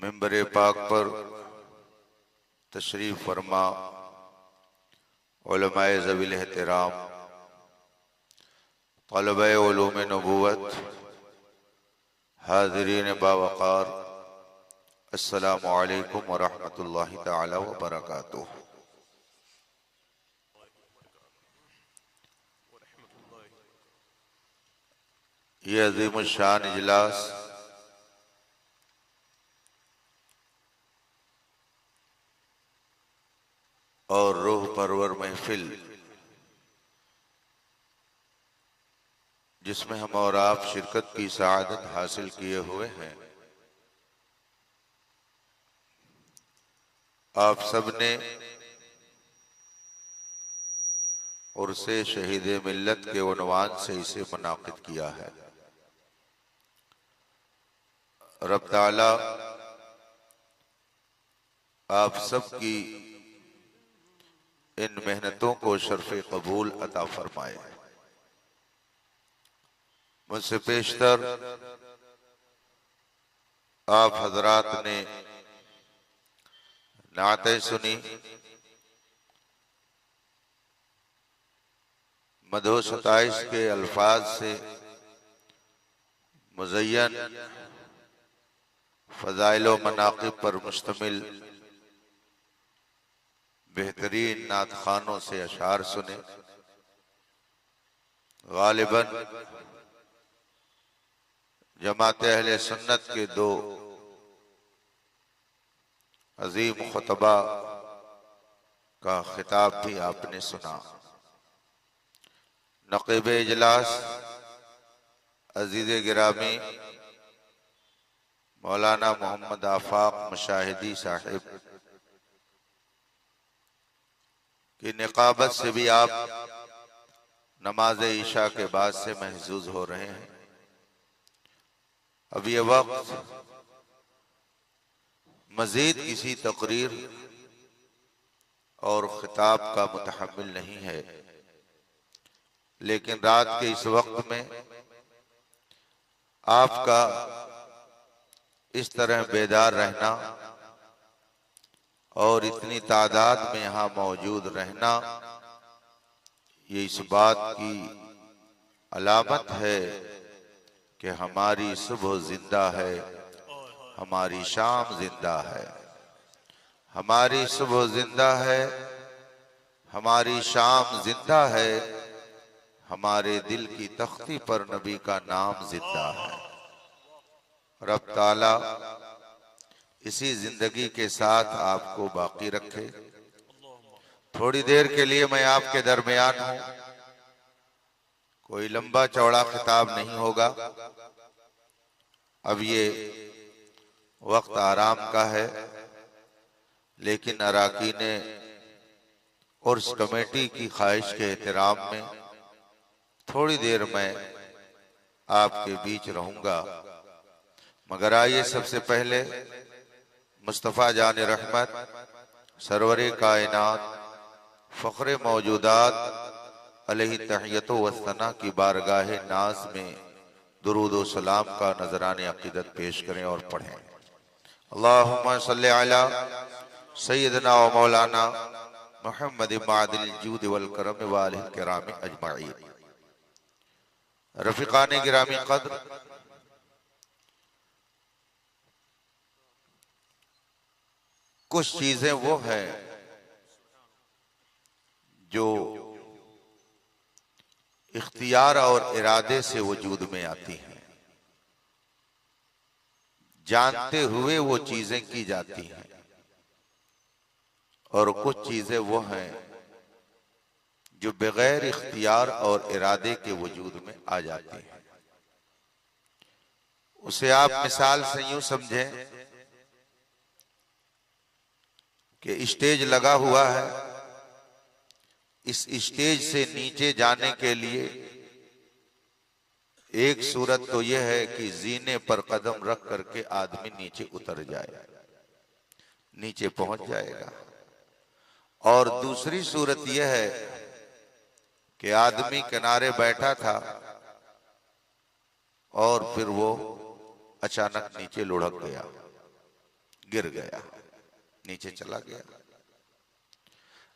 मिंबर पाक पर तशरीफ फरमा उलमाए ज़वील एहतराम, तलबे उलूम नबूवत, हाज़रीन बावक़ार, अस्सलामु अलैकुम व रहमतुल्लाहि तआला व बरकातुहू। ये अज़ीम शान इजलास और रूह परवर महफिल, जिसमें हम और आप शिरकत की सआदत हासिल किए हुए हैं, आप सब ने उर्से शहीद मिल्लत के उन्वान से इसे मुनाकिद किया है। रब ताला आप सब की इन मेहनतों को शर्फ़े कबूल अता फरमाए। मुझसे पेशतर आप हजरात ने नाते सुनी, मदहो सताइश के अल्फाज से मुज़य्यन फ़ज़ाइल व मनाक़िब पर मुश्तमिल बेहतरीन नात खानों से अशार सुने। गालिबन जमात अहले सुन्नत के दो अजीम खुतबा का खिताब भी आपने सुना। नक़ीब इजलास अजीज़ गिरामी मौलाना मोहम्मद आफाक मुशाहिदी साहिब की निकाबत से भी आप नमाज ईशा के बाद से महजूज हो रहे हैं। अब ये वक्त मजीद किसी तकरीर और खिताब का मुतहम्मिल नहीं है, लेकिन रात के इस वक्त में आपका इस तरह बेदार रहना और इतनी तादाद में यहाँ मौजूद रहना, ये इस बात की अलामत है कि हमारी सुबह जिंदा है, हमारी शाम जिंदा है। हमारी सुबह जिंदा है, हमारी शाम जिंदा है, हमारे दिल की तख्ती पर नबी का नाम जिंदा है। रब ताला इसी जिंदगी के साथ आपको बाकी रखे। थोड़ी देर के लिए मैं आपके दरमियान हूं, कोई लंबा चौड़ा खिताब नहीं होगा। अब ये वक्त आराम का है, लेकिन अराकीन उर्स कमेटी की ख्वाहिश के एहतराम में थोड़ी देर मैं आपके बीच रहूंगा। मगर आइए सबसे पहले मुस्तफ़ा जान रहमत सरवरे कायनात फ़ख्रे मौजूदात अलैहि तहियतो व सना की बारगाह नाज में दुरूद व सलाम का नजराने अक़ीदत पेश करें और पढ़ें। अल्लाहुम्मा सल्लि अला सय्यदना व मौलाना मुहम्मद मादिल जूद वल करम व आलिहि किराम अजमईन। रफ़ीक़ान गिरामी क़द्र, कुछ चीजें वो हैं जो इख्तियार और इरादे से वजूद में आती हैं। जानते हुए वो चीजें की जाती हैं और कुछ चीजें वो हैं जो बगैर इख्तियार और इरादे के वजूद में आ जाती हैं। उसे आप मिसाल से यूं समझें कि स्टेज लगा हुआ है, इस स्टेज से नीचे जाने के लिए एक सूरत तो यह है कि जीने पर कदम रख करके आदमी नीचे उतर जाए, नीचे पहुंच जाएगा। और दूसरी सूरत यह है कि आदमी किनारे बैठा था और फिर वो अचानक नीचे लुढ़क गया, गिर गया, नीचे चला गया।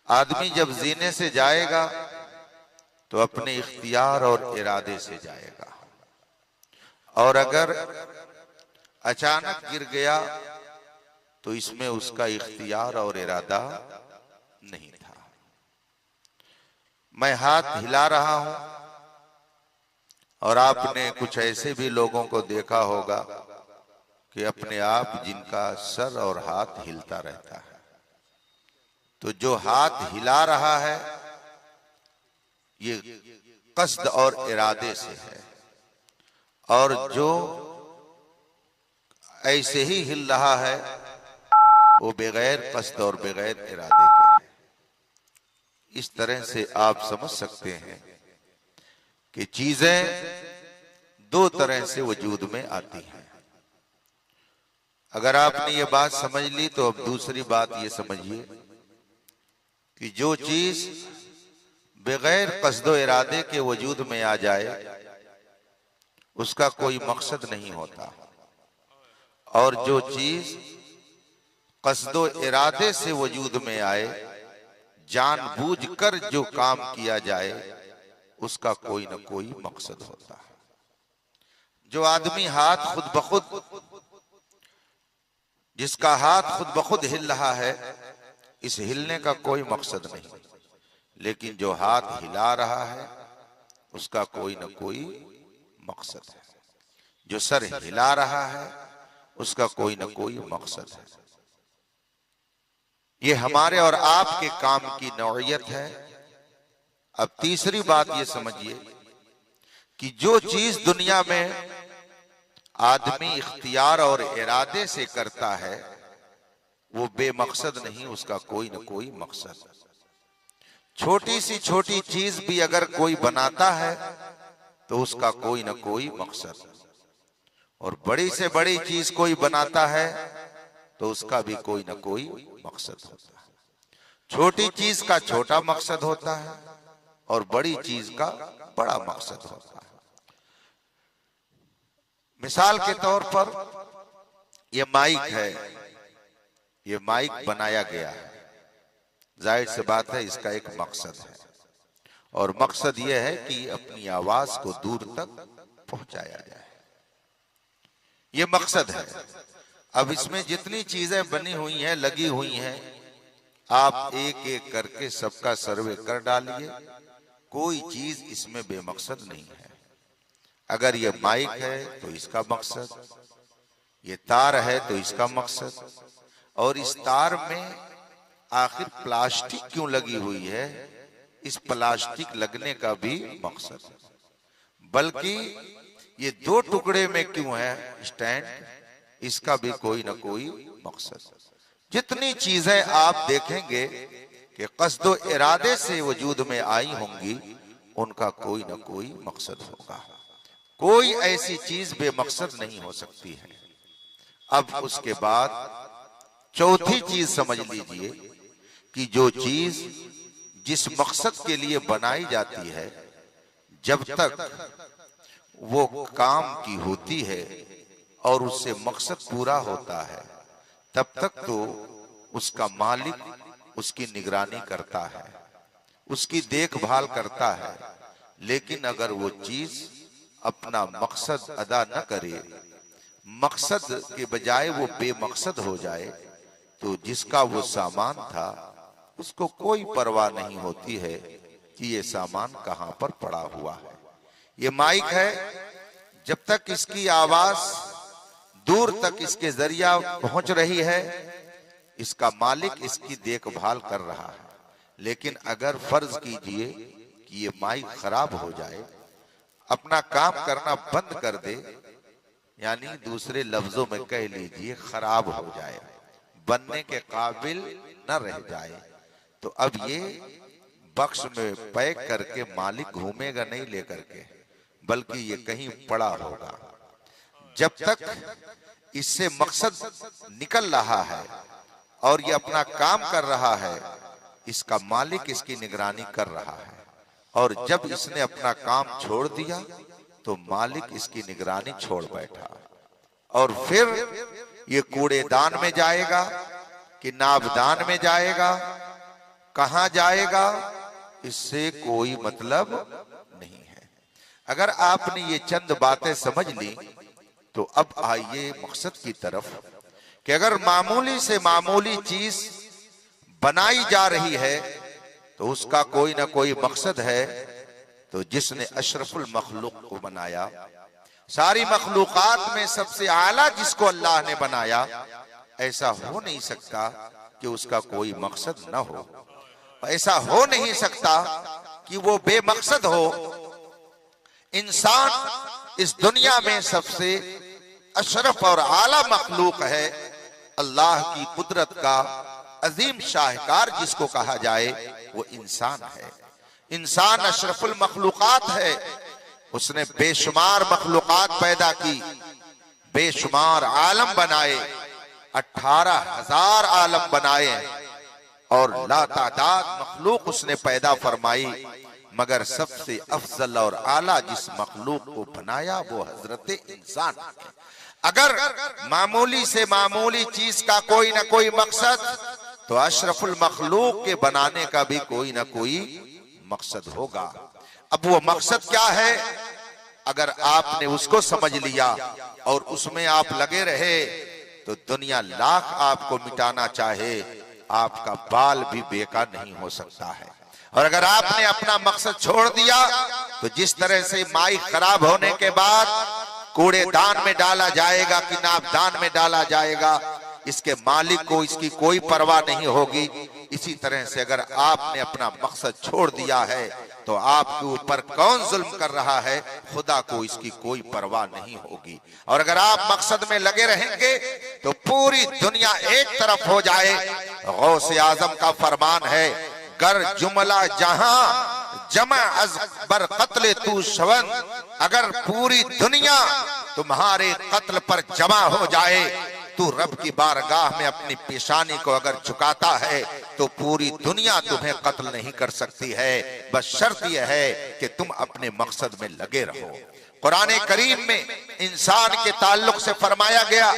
आदमी जब जीने से जाएगा तो अपने इख्तियार और इरादे से जाएगा, और अगर अचानक गिर गया तो इसमें उसका इख्तियार और इरादा नहीं था। मैं हाथ हिला रहा हूं और आपने कुछ ऐसे भी लोगों को देखा होगा कि अपने आप जिनका सर और हाथ हिलता रहता है। तो जो हाथ हिला रहा है ये कस्द और इरादे से है, और जो ऐसे ही हिल रहा है वो बगैर कस्द और बगैर इरादे के है। इस तरह से आप समझ सकते हैं कि चीजें दो तरह से वजूद में आती हैं। अगर आपने ये बात समझ ली तो अब दूसरी बात ये समझिए कि जो चीज बगैर कस्दो इरादे के वजूद में आ जाए उसका कोई मकसद नहीं होता, और जो चीज कस्दो इरादे से वजूद में आए, जानबूझकर जो काम किया जाए उसका कोई न कोई मकसद होता है। जो आदमी हाथ खुद बखुद, जिसका हाथ खुद बखुद हिल रहा है, इस हिलने का कोई मकसद नहीं, लेकिन जो हाथ हिला रहा है उसका कोई न कोई मकसद है। जो सर हिला रहा है उसका कोई न कोई मकसद है। ये हमारे और आपके काम की नौइयत है। अब तीसरी बात ये समझिए कि जो चीज दुनिया में आदमी इख्तियार और इरादे से करता है वो बेमकसद नहीं, उसका कोई न कोई मकसद। छोटी सी छोटी चीज भी अगर कोई बनाता है तो उसका कोई न कोई मकसद, और बड़ी से बड़ी चीज कोई बनाता है तो उसका भी कोई न कोई मकसद होता है। छोटी चीज का छोटा मकसद होता है और बड़ी चीज का बड़ा मकसद होता है। मिसाल के तौर पर ये माइक है, ये माइक बनाया गया है, जाहिर सी बात है इसका एक मकसद है, और मकसद यह है कि अपनी आवाज को दूर तक पहुंचाया जाए, ये मकसद है। अब इसमें जितनी चीजें बनी हुई हैं, लगी हुई हैं, आप एक एक करके सबका सर्वे कर डालिए, कोई चीज इसमें बेमकसद नहीं है। अगर ये माइक है तो इसका मकसद, ये तार है तो इसका मकसद, और इस तार में आखिर प्लास्टिक क्यों लगी हुई है, इस प्लास्टिक लगने का भी मकसद, बल्कि ये दो टुकड़े में क्यों है स्टैंड, इसका भी कोई ना कोई मकसद। जितनी चीजें आप देखेंगे कि कस्दो इरादे से वजूद में आई होंगी उनका कोई ना कोई मकसद होगा। कोई ऐसी चीज बेमकसद नहीं हो सकती है। अब उसके बाद चौथी चीज समझ लीजिए कि जो चीज जिस मकसद के लिए बनाई जाती है, जब तक वो काम की होती है और उससे मकसद पूरा होता है, तब तक तो उसका मालिक उसकी निगरानी करता है, उसकी देखभाल करता है। लेकिन अगर वो चीज अपना मकसद अदा न करे, मकसद के बजाय वो बेमकसद हो जाए, तो जिसका वो सामान था उसको कोई परवाह नहीं होती है कि ये सामान कहां पर पड़ा हुआ है। ये माइक है, जब तक इसकी आवाज दूर तक इसके जरिया पहुंच रही है, इसका मालिक इसकी देखभाल कर रहा है। लेकिन अगर फर्ज कीजिए कि ये माइक खराब हो जाए, अपना काम करना बंद कर दे, यानी दूसरे लफ्जों में कह लीजिए खराब हो जाए, बनने के काबिल न रह जाए, तो अब ये बक्स में पैक करके मालिक घूमेगा नहीं लेकर के, बल्कि ये कहीं पड़ा होगा। जब तक इससे मकसद निकल रहा है और ये अपना काम कर रहा है, इसका मालिक इसकी निगरानी कर रहा है। और जब इसने अपना काम छोड़ दिया तो मालिक इसकी निगरानी छोड़ बैठा। और फिर ये कूड़ेदान में जाएगा कि नाबदान में जाएगा, कहां जाएगा, इससे कोई मतलब नहीं है। अगर आपने ये चंद बातें समझ ली तो अब आइए मकसद की तरफ कि अगर मामूली से मामूली चीज बनाई जा रही है तो उसका कोई ना कोई मकसद है। तो जिसने अशरफुल मखलूक को बनाया, सारी मखलूकात में सबसे आला जिसको अल्लाह ने बनाया, ऐसा हो नहीं सकता कि उसका कोई मकसद न हो। ऐसा हो नहीं सकता कि वो बेमकसद हो। इंसान इस दुनिया में सबसे अशरफ और आला मखलूक है। अल्लाह की कुदरत का अजीम शाहकार जिसको कहा जाए वो इंसान है। इंसान अशरफुल मखलूकात है। उसने बेशुमार मखलूकात पैदा की, बेशुमार आलम बनाए, 18,000 आलम बनाए और लातादाद मखलूक उसने पैदा फरमाई। मगर सबसे अफजल और आला जिस मखलूक को बनाया वो हजरत इंसान है। अगर मामूली से मामूली चीज का कोई ना कोई मकसद, तो अशरफुल मखलूक के बनाने का भी कोई ना कोई मकसद होगा। अब वो मकसद क्या है? अगर आपने उसको समझ लिया और उसमें आप लगे रहे तो दुनिया लाख आपको मिटाना चाहे, आपका बाल भी बेकार नहीं हो सकता है। और अगर आपने अपना मकसद छोड़ दिया तो जिस तरह से माइक खराब होने के बाद कूड़ेदान में डाला जाएगा कि नाबदान में डाला जाएगा, इसके मालिक को इसकी कोई परवाह नहीं होगी। इसी तरह से अगर आपने अपना मकसद छोड़ दिया है तो आपके ऊपर कौन जुल्म कर रहा है, खुदा को इसकी कोई परवाह नहीं होगी। और अगर आप मकसद में लगे रहेंगे तो पूरी दुनिया एक तरफ हो जाए। गौसे आजम का फरमान है, गर जुमला जहां जमा अज बर कत्ल तू शवन, अगर पूरी दुनिया तुम्हारे कत्ल पर जमा हो जाए, तू रब की बारगाह में अपनी पेशानी को अगर झुकाता है तो पूरी दुनिया तुम्हें कत्ल नहीं कर सकती है। बस शर्त यह है कि तुम अपने मकसद में लगे रहो। कुरान करीम में इंसान के ताल्लुक से फरमाया गया,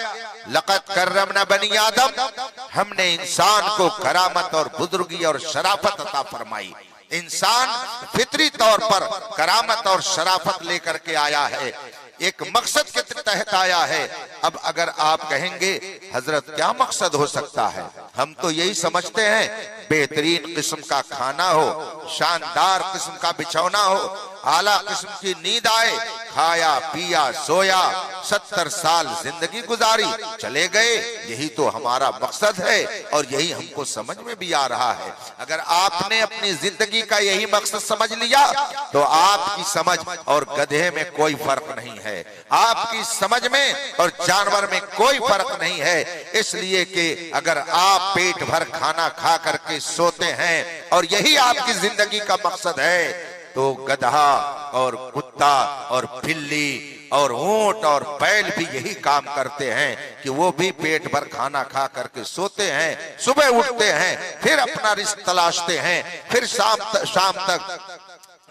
लक़द कर्रमना बनी आदम, हमने इंसान को करामत और बुजुर्गी और शराफत अता फरमाई। इंसान फितरी तौर पर करामत और शराफत लेकर के आया है, एक मकसद के तहत आया है। अब अगर आप कहेंगे हजरत क्या मकसद हो सकता है, हम तो यही समझते हैं बेहतरीन किस्म का खाना हो, शानदार किस्म का बिछौना हो, आला किस्म की नींद आए, खाया पिया सोया, 70 साल जिंदगी गुजारी, चले गए, यही तो हमारा मकसद है और यही हमको समझ में भी आ रहा है। अगर आपने अपनी जिंदगी का यही मकसद समझ लिया तो आपकी समझ और गधे में कोई फर्क नहीं है, आपकी समझ में और जानवर में कोई फर्क नहीं है। इसलिए कि अगर आप पेट भर खाना खा करके सोते हैं और यही आपकी जिंदगी का मकसद है, तो गधा और कुत्ता और बिल्ली और ऊंट और बैल भी यही काम करते हैं कि वो भी पेट भर खाना खा करके सोते हैं, सुबह उठते हैं, फिर अपना रिस्क तलाशते हैं, फिर शाम तक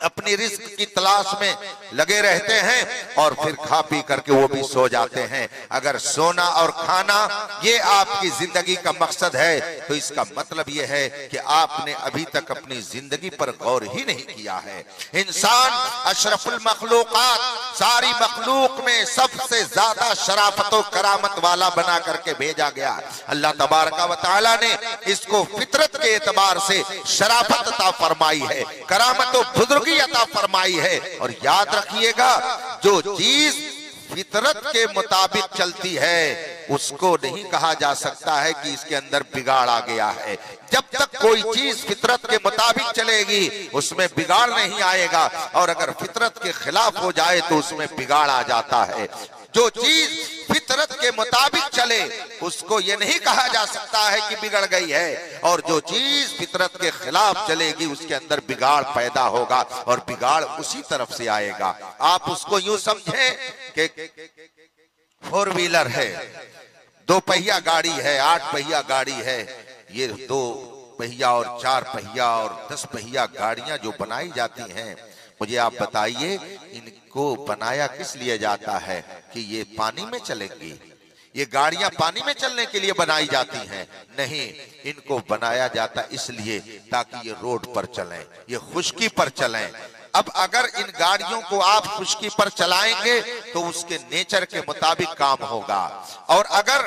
अपनी रिस्क की तलाश में लगे रहते हैं और फिर खा पी करके वो भी सो जाते हैं। अगर सोना और खाना ये आपकी जिंदगी का मकसद है तो इसका मतलब ये है कि आपने अभी तक अपनी जिंदगी पर गौर ही नहीं किया है। इंसान अशरफुल मखलूकात, सारी मखलूक में सबसे ज्यादा शराफत और करामत वाला बना करके भेजा गया। अल्लाह तबारक व तआला ने इसको फितरत के एतबार से शराफत अता फरमाई है, करामत और बुजुर्ग बुजुर्गी अता फरमाई है। और याद रखिएगा, जो चीज फितरत के मुताबिक चलती है उसको नहीं कहा जा सकता है कि इसके अंदर बिगाड़ आ गया है। जब तक कोई चीज फितरत के मुताबिक चलेगी उसमें बिगाड़ नहीं आएगा, और अगर फितरत के खिलाफ हो जाए तो उसमें बिगाड़ आ जाता है। जो चीज फितरत के मुताबिक चले उसको ये नहीं कहा जा सकता है कि बिगड़ गई है, और जो चीज फितरत के खिलाफ चलेगी उसके अंदर बिगाड़ पैदा होगा और बिगाड़ उसी तरफ से आएगा। आप उसको यूं समझें कि 4 व्हीलर है, 2 पहिया गाड़ी है, 8 पहिया गाड़ी है। ये 2 पहिया और 4 पहिया और 10 पहिया गाड़ियां जो बनाई जाती हैं, मुझे आप बताइए इनको बनाया किस लिए जाता है? कि ये पानी में चलेंगी? ये गाड़ियां पानी में चलने के लिए बनाई जाती हैं? नहीं, इनको बनाया जाता इसलिए ताकि ये रोड पर चलें, ये खुश्की पर चलें। अब अगर इन गाड़ियों को आप खुश्की पर चलाएंगे तो उसके नेचर के मुताबिक काम होगा, और अगर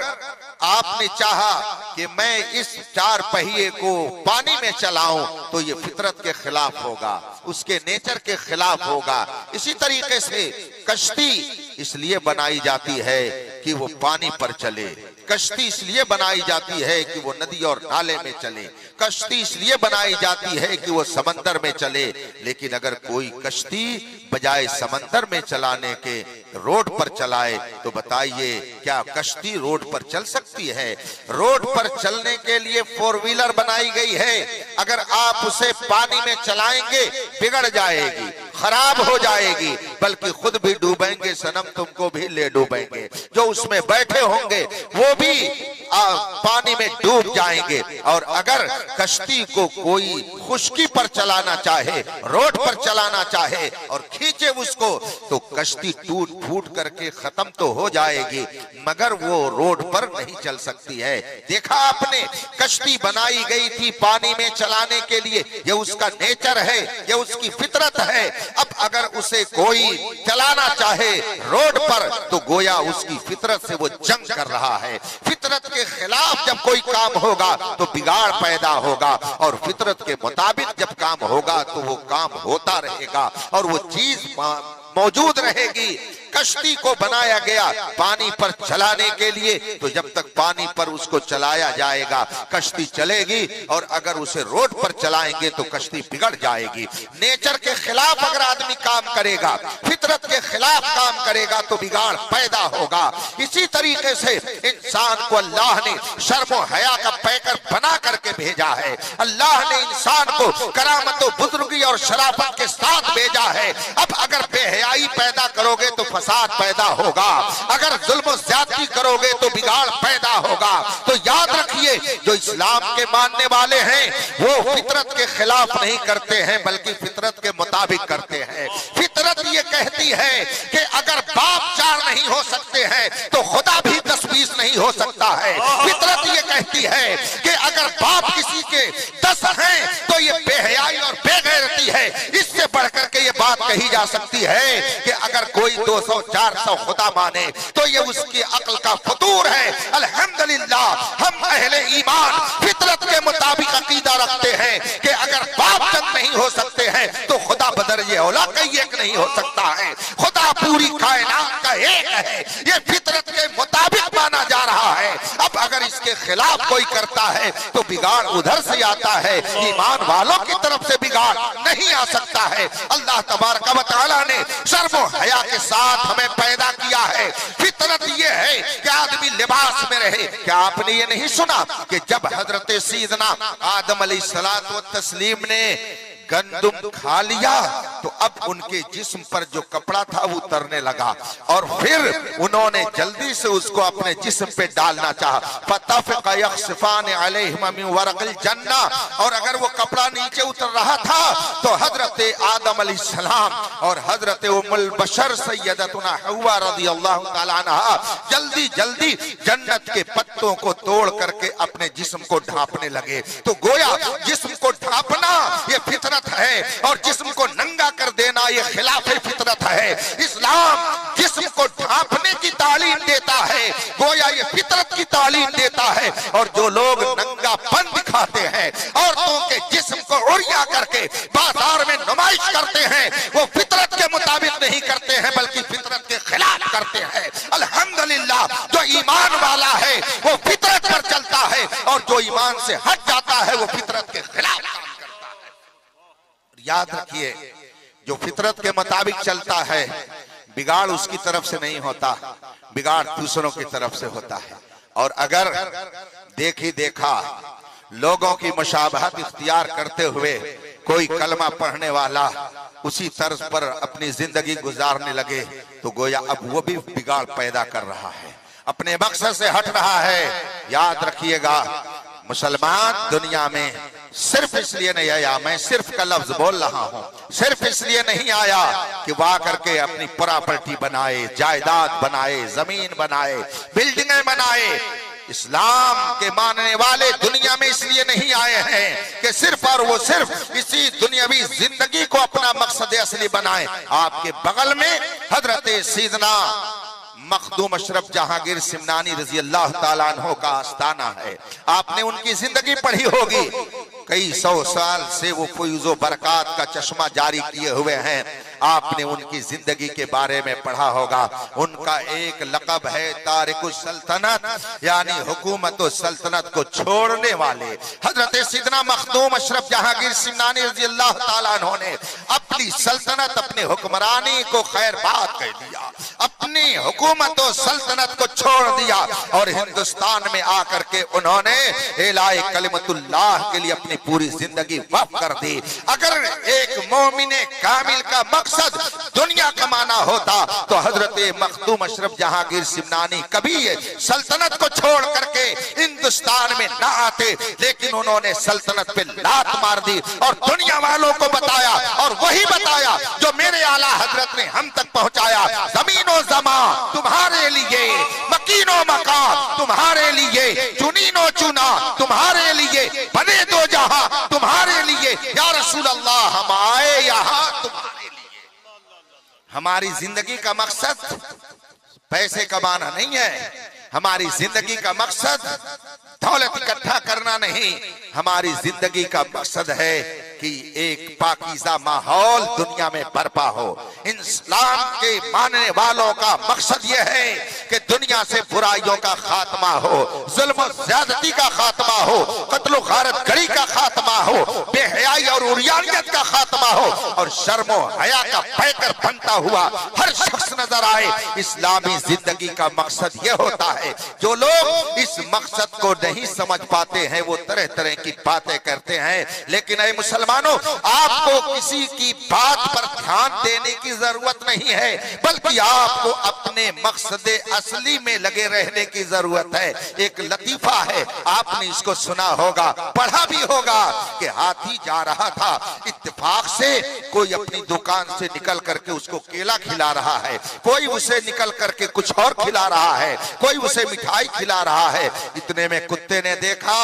आपने चाहा कि मैं इस 4 पहिए को पानी में चलाऊं तो ये फितरत के खिलाफ होगा, उसके नेचर के खिलाफ होगा। इसी तरीके से कश्ती इसलिए बनाई जाती है कि वो पानी पर चले, कश्ती इसलिए बनाई जाती है कि वो नदी और नाले में चले, कश्ती इसलिए बनाई जाती है कि वो समंदर में चले। लेकिन अगर कोई कश्ती बजाय समंदर में चलाने के रोड पर चलाए तो बताइए क्या कश्ती रोड पर चल सकती है? रोड पर चलने के लिए 4 व्हीलर बनाई गई है, अगर आप उसे पानी में चलाएंगे बिगड़ जाएगी, खराब हो जाएगी, बल्कि खुद भी डूबेंगे सनम, तुमको भी ले डूबेंगे। जो उसमें बैठे होंगे वो भी पानी में डूब जाएंगे। और अगर कश्ती को कोई खुश्की पर चलाना चाहे, रोड पर चलाना चाहे और खींचे उसको, तो कश्ती टूट फूट करके खत्म तो हो जाएगी मगर वो रोड पर नहीं चल सकती है। देखा आपने, कश्ती बनाई गई थी पानी में चलाने के लिए, ये उसका नेचर है, ये उसकी फितरत है। अब अगर उसे कोई चलाना चाहे रोड पर तो गोया उसकी फितरत से वो जंग कर रहा है। फितरत के खिलाफ जब कोई काम होगा तो बिगाड़ पैदा होगा, और फितरत के मुताबिक जब काम होगा तो वो काम होता रहेगा और वो चीज मौजूद रहेगी। कश्ती को बनाया गया पानी पर चलाने के लिए, तो जब तक पानी पर उसको चलाया जाएगा कश्ती चलेगी, और अगर उसे रोड पर चलाएंगे तो कश्ती बिगड़ जाएगी। नेचर के खिलाफ अगर आदमी काम करेगा, फितरत के खिलाफ काम करेगा तो बिगाड़ पैदा होगा। इसी तरीके से इंसान को अल्लाह ने शर्म और हया का पैकर बना करके भेजा है। अल्लाह ने इंसान को करामत और बुजुर्गी और शराफत के साथ भेजा है। अब अगर बेहयाई पैदा करोगे तो फसाद पैदा होगा, अगर जुल्म ज्यादती करोगे तो बिगाड़ पैदा होगा। तो याद रखिए, जो इस्लाम के मानने वाले हैं वो फितरत के खिलाफ नहीं करते हैं बल्कि फितरत के मुताबिक करते हैं। फितरत ये कहती है कि अगर बाप 4 नहीं हो सकते हैं तो खुदा भी 10-20 नहीं हो सकता है। फितरत ये कहती है कि अगर बाप किसी के 10 हैं तो ये बेहयाई और बेगैरती है। इससे बढ़कर के ये बात कही जा सकती है कि अगर कोई 200-400 खुदा माने तो ये उसकी अक्ल का फतूर है। अल्हम्दुलिल्लाह, हम अहले ईमान फितरत के मुताबिक अकीदा रखते हैं कि अगर बाप चंद नहीं हो सकते हैं तो खुदा बदरजे औला कई एक नहीं हो सकता है। खुदा पूरी कायनात का एक है, ये फितरत के मुताबिक माना जा रहा है। अब अगर इसके खिलाफ कोई करता है तो बिगाड़ उधर से आता है, ईमान वालों की तरफ से बिगाड़ नहीं आ सकता है। अल्लाह तबारक व तआला ने शर्म और हया के साथ हमें पैदा किया है। फितरत ये है कि आदमी लिबास में रहे। क्या आपने ये नहीं सुना कि जब हजरत सैयदना आदम अलैहिस्सलातु व तस्लीम ने गंदुम खा लिया तो अब उनके जिस्म पर जो कपड़ा था वो उतरने लगा, और फिर उन्होंने जल्दी से उसको अपने जिस्म पे डालना चाहा। फतफ़क़ा यख़सिफ़ान अलैहिमा मिन वरक़िल जन्ना, और अगर वो कपड़ा नीचे उतर रहा था तो हजरत आदम अलैहिस्सलाम और हजरत उम्मुल बशर सैयदतुना हव्वा रज़ियल्लाहु तआला अन्हा जल्दी जल्दी जन्नत के पत्तों को तोड़ करके अपने जिस्म को ढांपने लगे। तो गोया जिस्म को ढांपना ये फितरत है, और जिस्म को नंगा कर देना ये खिलाफे फितरत है। इस्लाम जिस्म को ढांपने की तालीम देता है, गोया ये फितरत की तालीम देता है। और जो लोग नंगापन दिखाते हैं, औरतों के जिस्म को उड़िया करके बाजार में नुमाइश करते हैं वो फितरत के मुताबिक नहीं करते हैं बल्कि फितरत के खिलाफ करते हैं। अल्हम्दुलिल्लाह, जो ईमान वाला है वो फितरत पर चलता है और जो ईमान से हट जाता है वो फितरत के खिलाफ काम करता है। याद रखिए, जो फितरत के मुताबिक चलता है बिगाड़ उसकी तरफ से नहीं होता, बिगाड़ दूसरों की तरफ से होता है। और अगर देखी देखा लोगों की मुशाबहत इख्तियार करते हुए कोई कलमा पढ़ने वाला उसी तर्ज पर अपनी जिंदगी गुजारने लगे तो गोया अब वो भी बिगाड़ पैदा कर रहा है, अपने मकसद से हट रहा है। याद रखिएगा, मुसलमान दुनिया में सिर्फ इसलिए नहीं आया, मैं सिर्फ का लफ्ज बोल रहा हूं, सिर्फ इसलिए नहीं आया कि वह करके अपनी प्रॉपर्टी बनाए, जायदाद बनाए, जमीन बनाए, बिल्डिंगें बनाए। इस्लाम के मानने वाले दुनिया में इसलिए नहीं आए हैं कि सिर्फ और वो सिर्फ इसी दुनियावी जिंदगी को अपना मकसद असली बनाए। आपके बगल में हजरत सैयदना मखदूम अशरफ जहांगीर सिमनानी रजी अल्लाह ताला अन्हो का आस्थाना है। आपने उनकी जिंदगी पढ़ी होगी, कई सौ साल से वो फैज़ो बरकत का चश्मा जारी किए हुए हैं। आपने उनकी जिंदगी के बारे में पढ़ा होगा। उनका एक लक़ब है तारिकुस सल्तनत, यानी हुकूमत सल्तनत को छोड़ने वाले। हजरत सैयदना मखदूम अशरफ जहांगीर सिमनानी रज़ी अल्लाह ताला अन्हु ने अपनी सल्तनत, अपनी हुक्मरानी को खैरबाद कह दिया, अपनी हुकूमत और सल्तनत को छोड़ दिया और हिंदुस्तान में आकर के उन्होंने इलाए कलिमतुल्लाह के लिए अपनी पूरी जिंदगी वक्फ कर दी। अगर एक मोमिने कामिल का मकसद दुनिया कमाना होता तो हजरत मखदूम अशरफ जहांगीर सिमनानी कभी सल्तनत को छोड़ करके हिंदुस्तान में ना आते, लेकिन उन्होंने सल्तनत पे लात मार दी और दुनिया वालों को बताया, और वही बताया जो मेरे आला हजरत ने हम तक पहुंचाया। जमीनो जमा तुम्हारे लिए, मकीनो मकान तुम्हारे लिए, चुनीनो चुना तुम्हारे लिए, बने दो जहां तुम्हारे लिए। या रसूल अल्लाह, हम आए यहाँ तुम्हारे लिए। हमारी जिंदगी का मकसद पैसे कमाना नहीं है, हमारी जिंदगी का मकसद दौलत इकट्ठा करना नहीं, हमारी जिंदगी का मकसद है कि एक पाकीज़ा माहौल दुनिया में बर्पा हो। इस्लाम के मानने वालों का मकसद यह है कि दुनिया से बुराइयों का खात्मा हो, जुल्म और ज्यादती का खात्मा हो, कत्ल गारत गरी का खात्मा हो, बेहयाई और उरियानियत का खात्मा हो, और शर्म और हया का पैकर बनता हुआ हर शख्स नजर आए। इस्लामी जिंदगी का मकसद यह होता है। जो लोग इस मकसद को नहीं समझ पाते हैं वो तरह तरह की बातें करते हैं, लेकिन ऐ मुसलमानों, आपको किसी की बात पर ध्यान देने की जरूरत नहीं है, बल्कि आपको अपने मकसद असली में लगे रहने की जरूरत है। एक लतीफा है, आपने इसको सुना होगा, पढ़ा भी होगा, कि हाथी जा रहा था, इत्तेफाक से कोई अपनी दुकान से निकल करके उसको केला खिला रहा है, कोई उसे निकल करके कुछ और खिला रहा है, कोई उसे मिठाई खिला रहा है। इतने में कुत्ते ने देखा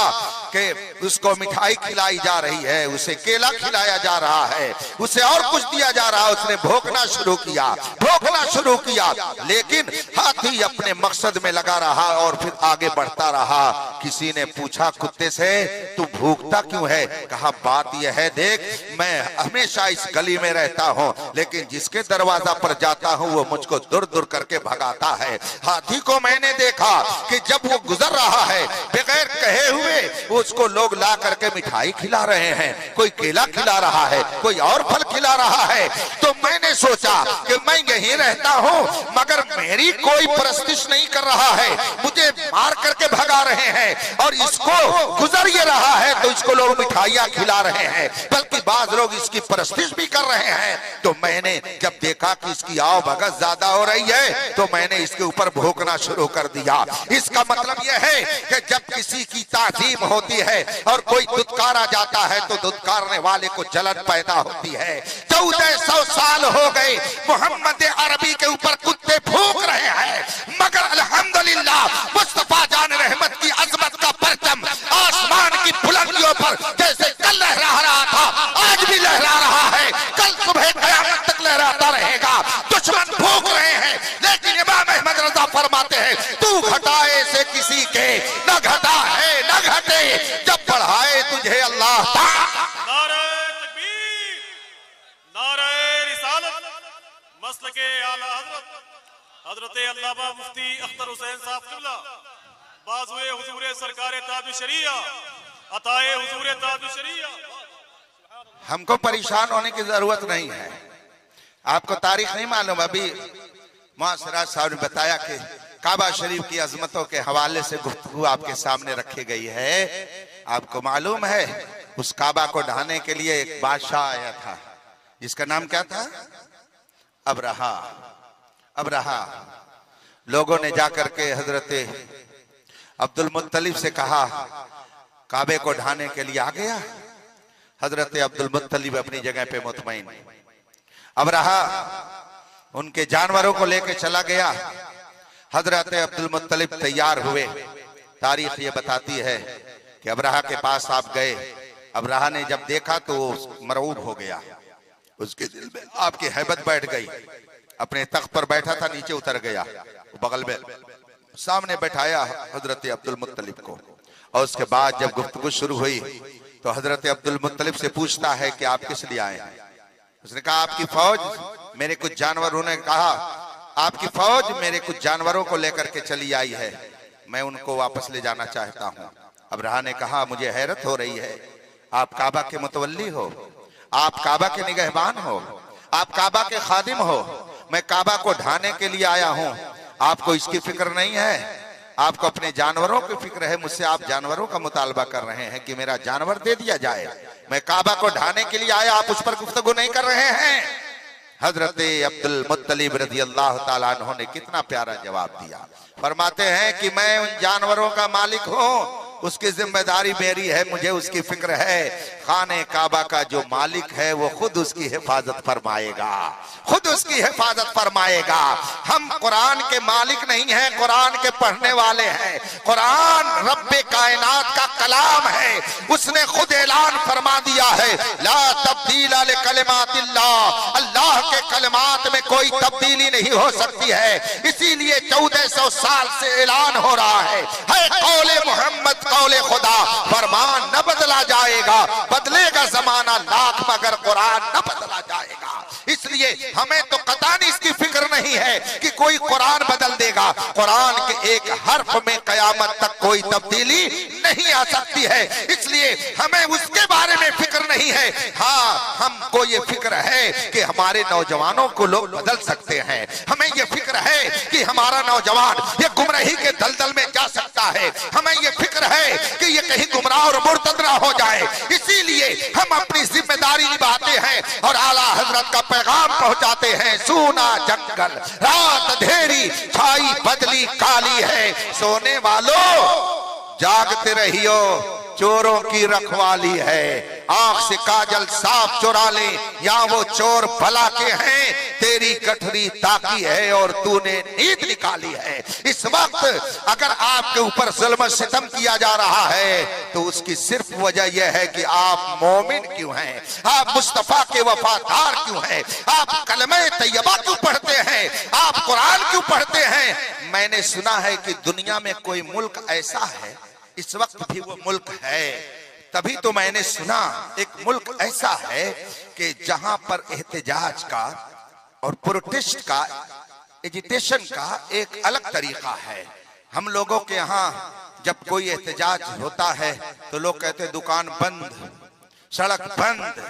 कि उसको मिठाई खिलाई जा रही है, उसे केला खिलाया जा रहा है, उसे और कुछ दिया जा रहा है। उसने भौंकना शुरू किया, भौंकना शुरू किया, लेकिन हाथी अपने मकसद में लगा रहा और फिर आगे बढ़ता रहा। किसी ने पूछा कुत्ते से, तू भूखता क्यों है? कहा, बात यह है, देख मैं हमेशा इस गली में रहता हूँ, लेकिन जिसके दरवाजा पर जाता हूँ वो मुझको दूर दूर करके भगाता है। हाथी को मैंने देखा कि जब वो गुजर रहा है बगैर कहे हुए उसको लोग ला करके मिठाई खिला रहे हैं, कोई केला खिला रहा है, कोई और फल खिला रहा है, तो मैंने सोचा कि मैं यहीं रहता हूँ मगर मेरी कोई परस्तिश नहीं कर रहा है, मुझे मार करके भगा रहे हैं और इसको गुजर ये रहा है तो इसको लोग मिठाइयाँ खिला रहे हैं, बल्कि बाज लोग इसकी परस्तिश भी कर रहे हैं। तो मैंने जब देखा कि इसकी आओ भगत ज्यादा हो रही है तो मैंने इसके ऊपर भौंकना शुरू कर दिया। इसका मतलब यह है कि जब किसी की ताजीम होती है और कोई दुत्कारा जाता है तो दुत्कारने वाले को जलन पैदा होती है। 1400 साल हो गए मोहम्मद अरबी के ऊपर कुत्ते भूख रहे हैं, मगर अल्हम्दुलिल्लाह मुस्तफा जान रहमत की अजमत का परचम आसमान की बुलंदियों पर जैसे कल लहरा रहा था आज भी लहरा रहा है, कल सुबह कयामत तक लहराता रहेगा। दुश्मन भूख रहे हैं, लेकिन इमाम अहमद रजा फरमाते हैं, तू घटाए से किसी के न घटा है न घटे, जब बढ़ाए तुझे अल्लाह। नारे तकबीर, नारे के आला हजरत अल्लामा मुफ्ती अख्तर हुसैन साहब क़िबला बाज़ुए हुजूर सरकार ताज शरिया अताए हुजूर ताज शरिया। हमको परेशान होने की जरूरत नहीं है। आपको तारीख नहीं मालूम? अभी मुआसरात साहब ने बताया कि काबा शरीफ की अजमतों के हवाले से गुफ्तगू आपके सामने रखी गई है। आपको मालूम है उस काबा को ढाने के लिए एक बादशाह आया था जिसका नाम क्या था? अबरहा। अबरहा लोगों ने जाकर के हजरत अब्दुल मुत्तलिब से कहा काबे को ढाने के लिए आ गया। हजरत अब्दुल मुत्तलिब अपनी जगह पे मुतमईन। अबरहा उनके जानवरों को लेकर चला गया। हजरत अब्दुल मुत्तलिब तैयार हुए। तारीख ये बताती है कि अबरहा के पास आप गए। अबरहा ने जब देखा तो मरऊब हो गया। उसके दिल में आपकी हैबत बैठ गई। अपने तख्त पर बैठा था, नीचे उतर गया। बगल में सामने बैठाया हजरत अब्दुल मुत्तलिब को। और उसके बाद जब गुफ्तगू शुरू हुई तो हजरत अब्दुल मुत्तलिब से पूछता है कि आप किस लिए आए हैं? उसने कहा आपकी फौज मेरे कुछ जानवरों ने कहा आपकी फौज मेरे कुछ जानवरों को लेकर के चली आई है, मैं उनको वापस ले जाना चाहता हूं। अबरहा ने कहा मुझे हैरत हो रही है, आप काबा के मुतवल्ली हो, आप काबा के निगहबान हो, आप काबा के खादिम हो, मैं काबा को ढाने के लिए आया हूं, आपको इसकी फिक्र नहीं है? आपको अपने जानवरों की फिक्र है, मुझसे आप जानवरों का मुतालबा कर रहे हैं कि मेरा जानवर दे दिया जाए। मैं काबा को ढाने के लिए आया, आप उस पर गुफ्तगू नहीं कर रहे हैं। हजरत अब्दुल मुत्तलिब रज़ी अल्लाह ताला अन्हु ने कितना प्यारा जवाब दिया। फरमाते हैं कि मैं उन जानवरों का मालिक हूं, उसकी जिम्मेदारी मेरी है, मुझे उसकी फिक्र है। खाने काबा का जो मालिक है वो खुद उसकी हिफाजत फरमाएगा, खुद उसकी हिफाजत फरमाएगा। हम कुरान के मालिक नहीं हैं, कुरान के पढ़ने वाले हैं। कुरान रब्बे कायनात का कलाम है, उसने खुद ऐलान फरमा दिया है ला तब्दीला लिकलिमातिल्लाह, अल्लाह के कलिमात में कोई तब्दीली नहीं हो सकती है। इसीलिए 1400 साल से ऐलान हो रहा है कौले मोहम्मद कौले खुदा, फरमान न बदला जाएगा, बदलेगा जमाना लाख मगर कुरान न बदला जाएगा। इसलिए हमें तो कतान इसकी फिक्र नहीं है कि कोई कुरान बदल देगा। कुरान के एक हर्फ में कयामत तक कोई तब्दीली नहीं आ सकती है, इसलिए हमें उसके बारे में फिक्र नहीं है। हाँ, हमको ये फिक्र है कि हमारे नौजवानों को लोग बदल सकते हैं। हमें ये फिक्र है कि हमारा नौजवान ये गुमराही के दलदल में जा सकता है। हमें ये फिक्र है कि ये कहीं गुमराह और मुर्तद ना हो जाए। इसीलिए हम अपनी जिम्मेदारी निभाते हैं और आला हजरत का पैगाम पहुंचाते हैं। सूना जंगल रात अंधेरी छाई बदली काली है, सोने वालों जागते रहियो चोरों की रखवाली है। आंख से काजल साफ चुरा ले या वो चोर भला के हैं, तेरी गठरी ताकी है और तूने नींद निकाली है। इस वक्त अगर आपके ऊपर जुल्म सितम किया जा रहा है तो उसकी सिर्फ वजह यह है कि आप मोमिन क्यों हैं, आप मुस्तफा के वफादार क्यों हैं, आप कलमे तैयबा क्यों पढ़ते हैं, आप कुरान क्यों पढ़ते हैं। मैंने सुना है कि दुनिया में कोई मुल्क ऐसा है, इस वक्त भी वो मुल्क है, तभी तो मैंने सुना एक मुल्क ऐसा है कि जहां पर एहतजाज का और प्रोटेस्ट का, एजिटेशन का एक अलग तरीका है। हम लोगों के यहाँ जब कोई एहतजाज होता है तो लोग कहते हैं दुकान बंद, सड़क बंद,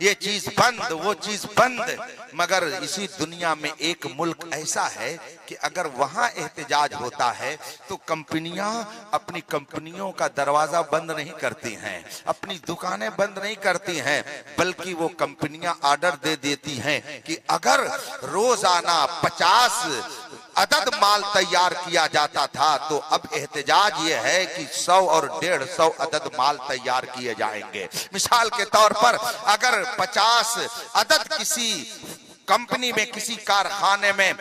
ये चीज बंद, वो चीज बंद। मगर इसी दुनिया में एक मुल्क ऐसा है कि अगर वहां एहतजाज होता है तो कंपनियां अपनी कंपनियों का दरवाजा बंद नहीं करती हैं, अपनी दुकानें बंद नहीं करती हैं, बल्कि वो कंपनियां ऑर्डर दे देती हैं कि अगर रोजाना 50 अदद माल तैयार किया जाता था तो अब एहतजाज ये है कि 100 और 150 अदद माल तैयार किए जाएंगे। मिसाल के तौर पर अगर 50 अदद किसी कंपनी में, किसी कारखाने में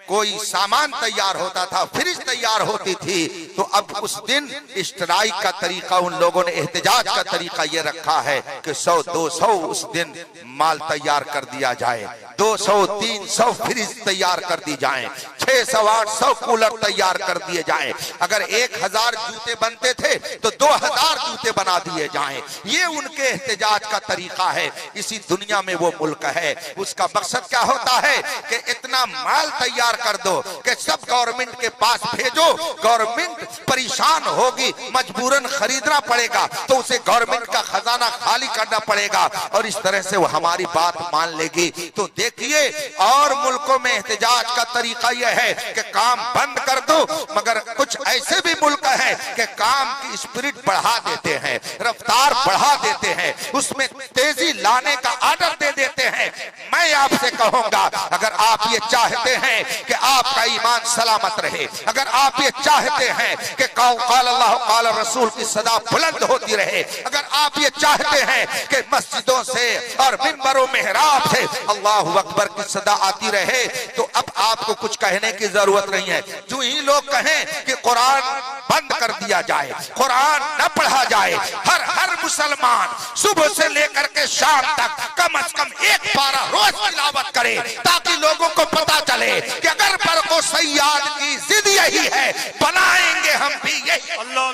कोई सामान तैयार होता था, फ्रिज तैयार होती थी, तो अब उस दिन स्ट्राइक का तरीका उन लोगों ने, एहतजाज का तरीका ये रखा है कि 100-200 उस दिन माल तैयार कर दिया जाए, 200-300 फ्रिज तैयार कर दी जाए, 600-800 कूलर तैयार कर दिए जाएं। अगर 1000 जूते बनते थे तो 2000 जूते बना दिए जाएं। ये उनके एहतजाज का तरीका है। इसी दुनिया में वो मुल्क है। उसका मकसद क्या होता है कि इतना माल तैयार कर दो कि सब गवर्नमेंट के पास भेजो, गवर्नमेंट परेशान होगी, मजबूरन खरीदना पड़ेगा तो उसे गवर्नमेंट का खजाना खाली करना पड़ेगा और इस तरह से वो हमारी बात मान लेगी। तो देखिए, और मुल्कों में एहतजाज का तरीका यह है कि काम बंद कर दो, मगर कुछ ऐसे भी मुल्क हैं कि काम की स्पिरिट बढ़ा देते हैं, रफ्तार बढ़ा देते हैं, उसमें तेजी लाने का आर्डर दे देते हैं। मैं आपसे कहूंगा, अगर आप ये चाहते हैं कि आपका ईमान सलामत रहे, अगर आप ये चाहते हैं कि क़ाल अल्लाह क़ाल रसूल की सदा बुलंद होती रहे, अगर आप ये चाहते हैं कि मस्जिदों से और मिंबरों मेहराब से अल्लाहु अकबर की सदा आती रहे, तो अब आपको कुछ कहने की जरूरत नहीं है। जो ही लोग कहें कि कुरान बंद कर दिया जाए, कुरान न पढ़ा जाए, हर मुसलमान सुबह से लेकर के शाम तक कम से कम एक पारा रोज तिलावत करे, ताकि लोगों को पता चले कि अगर बरको सैयाद की जिद यही है, बनाएंगे हम भी यही। अल्लाह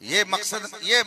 ये मकसद, ये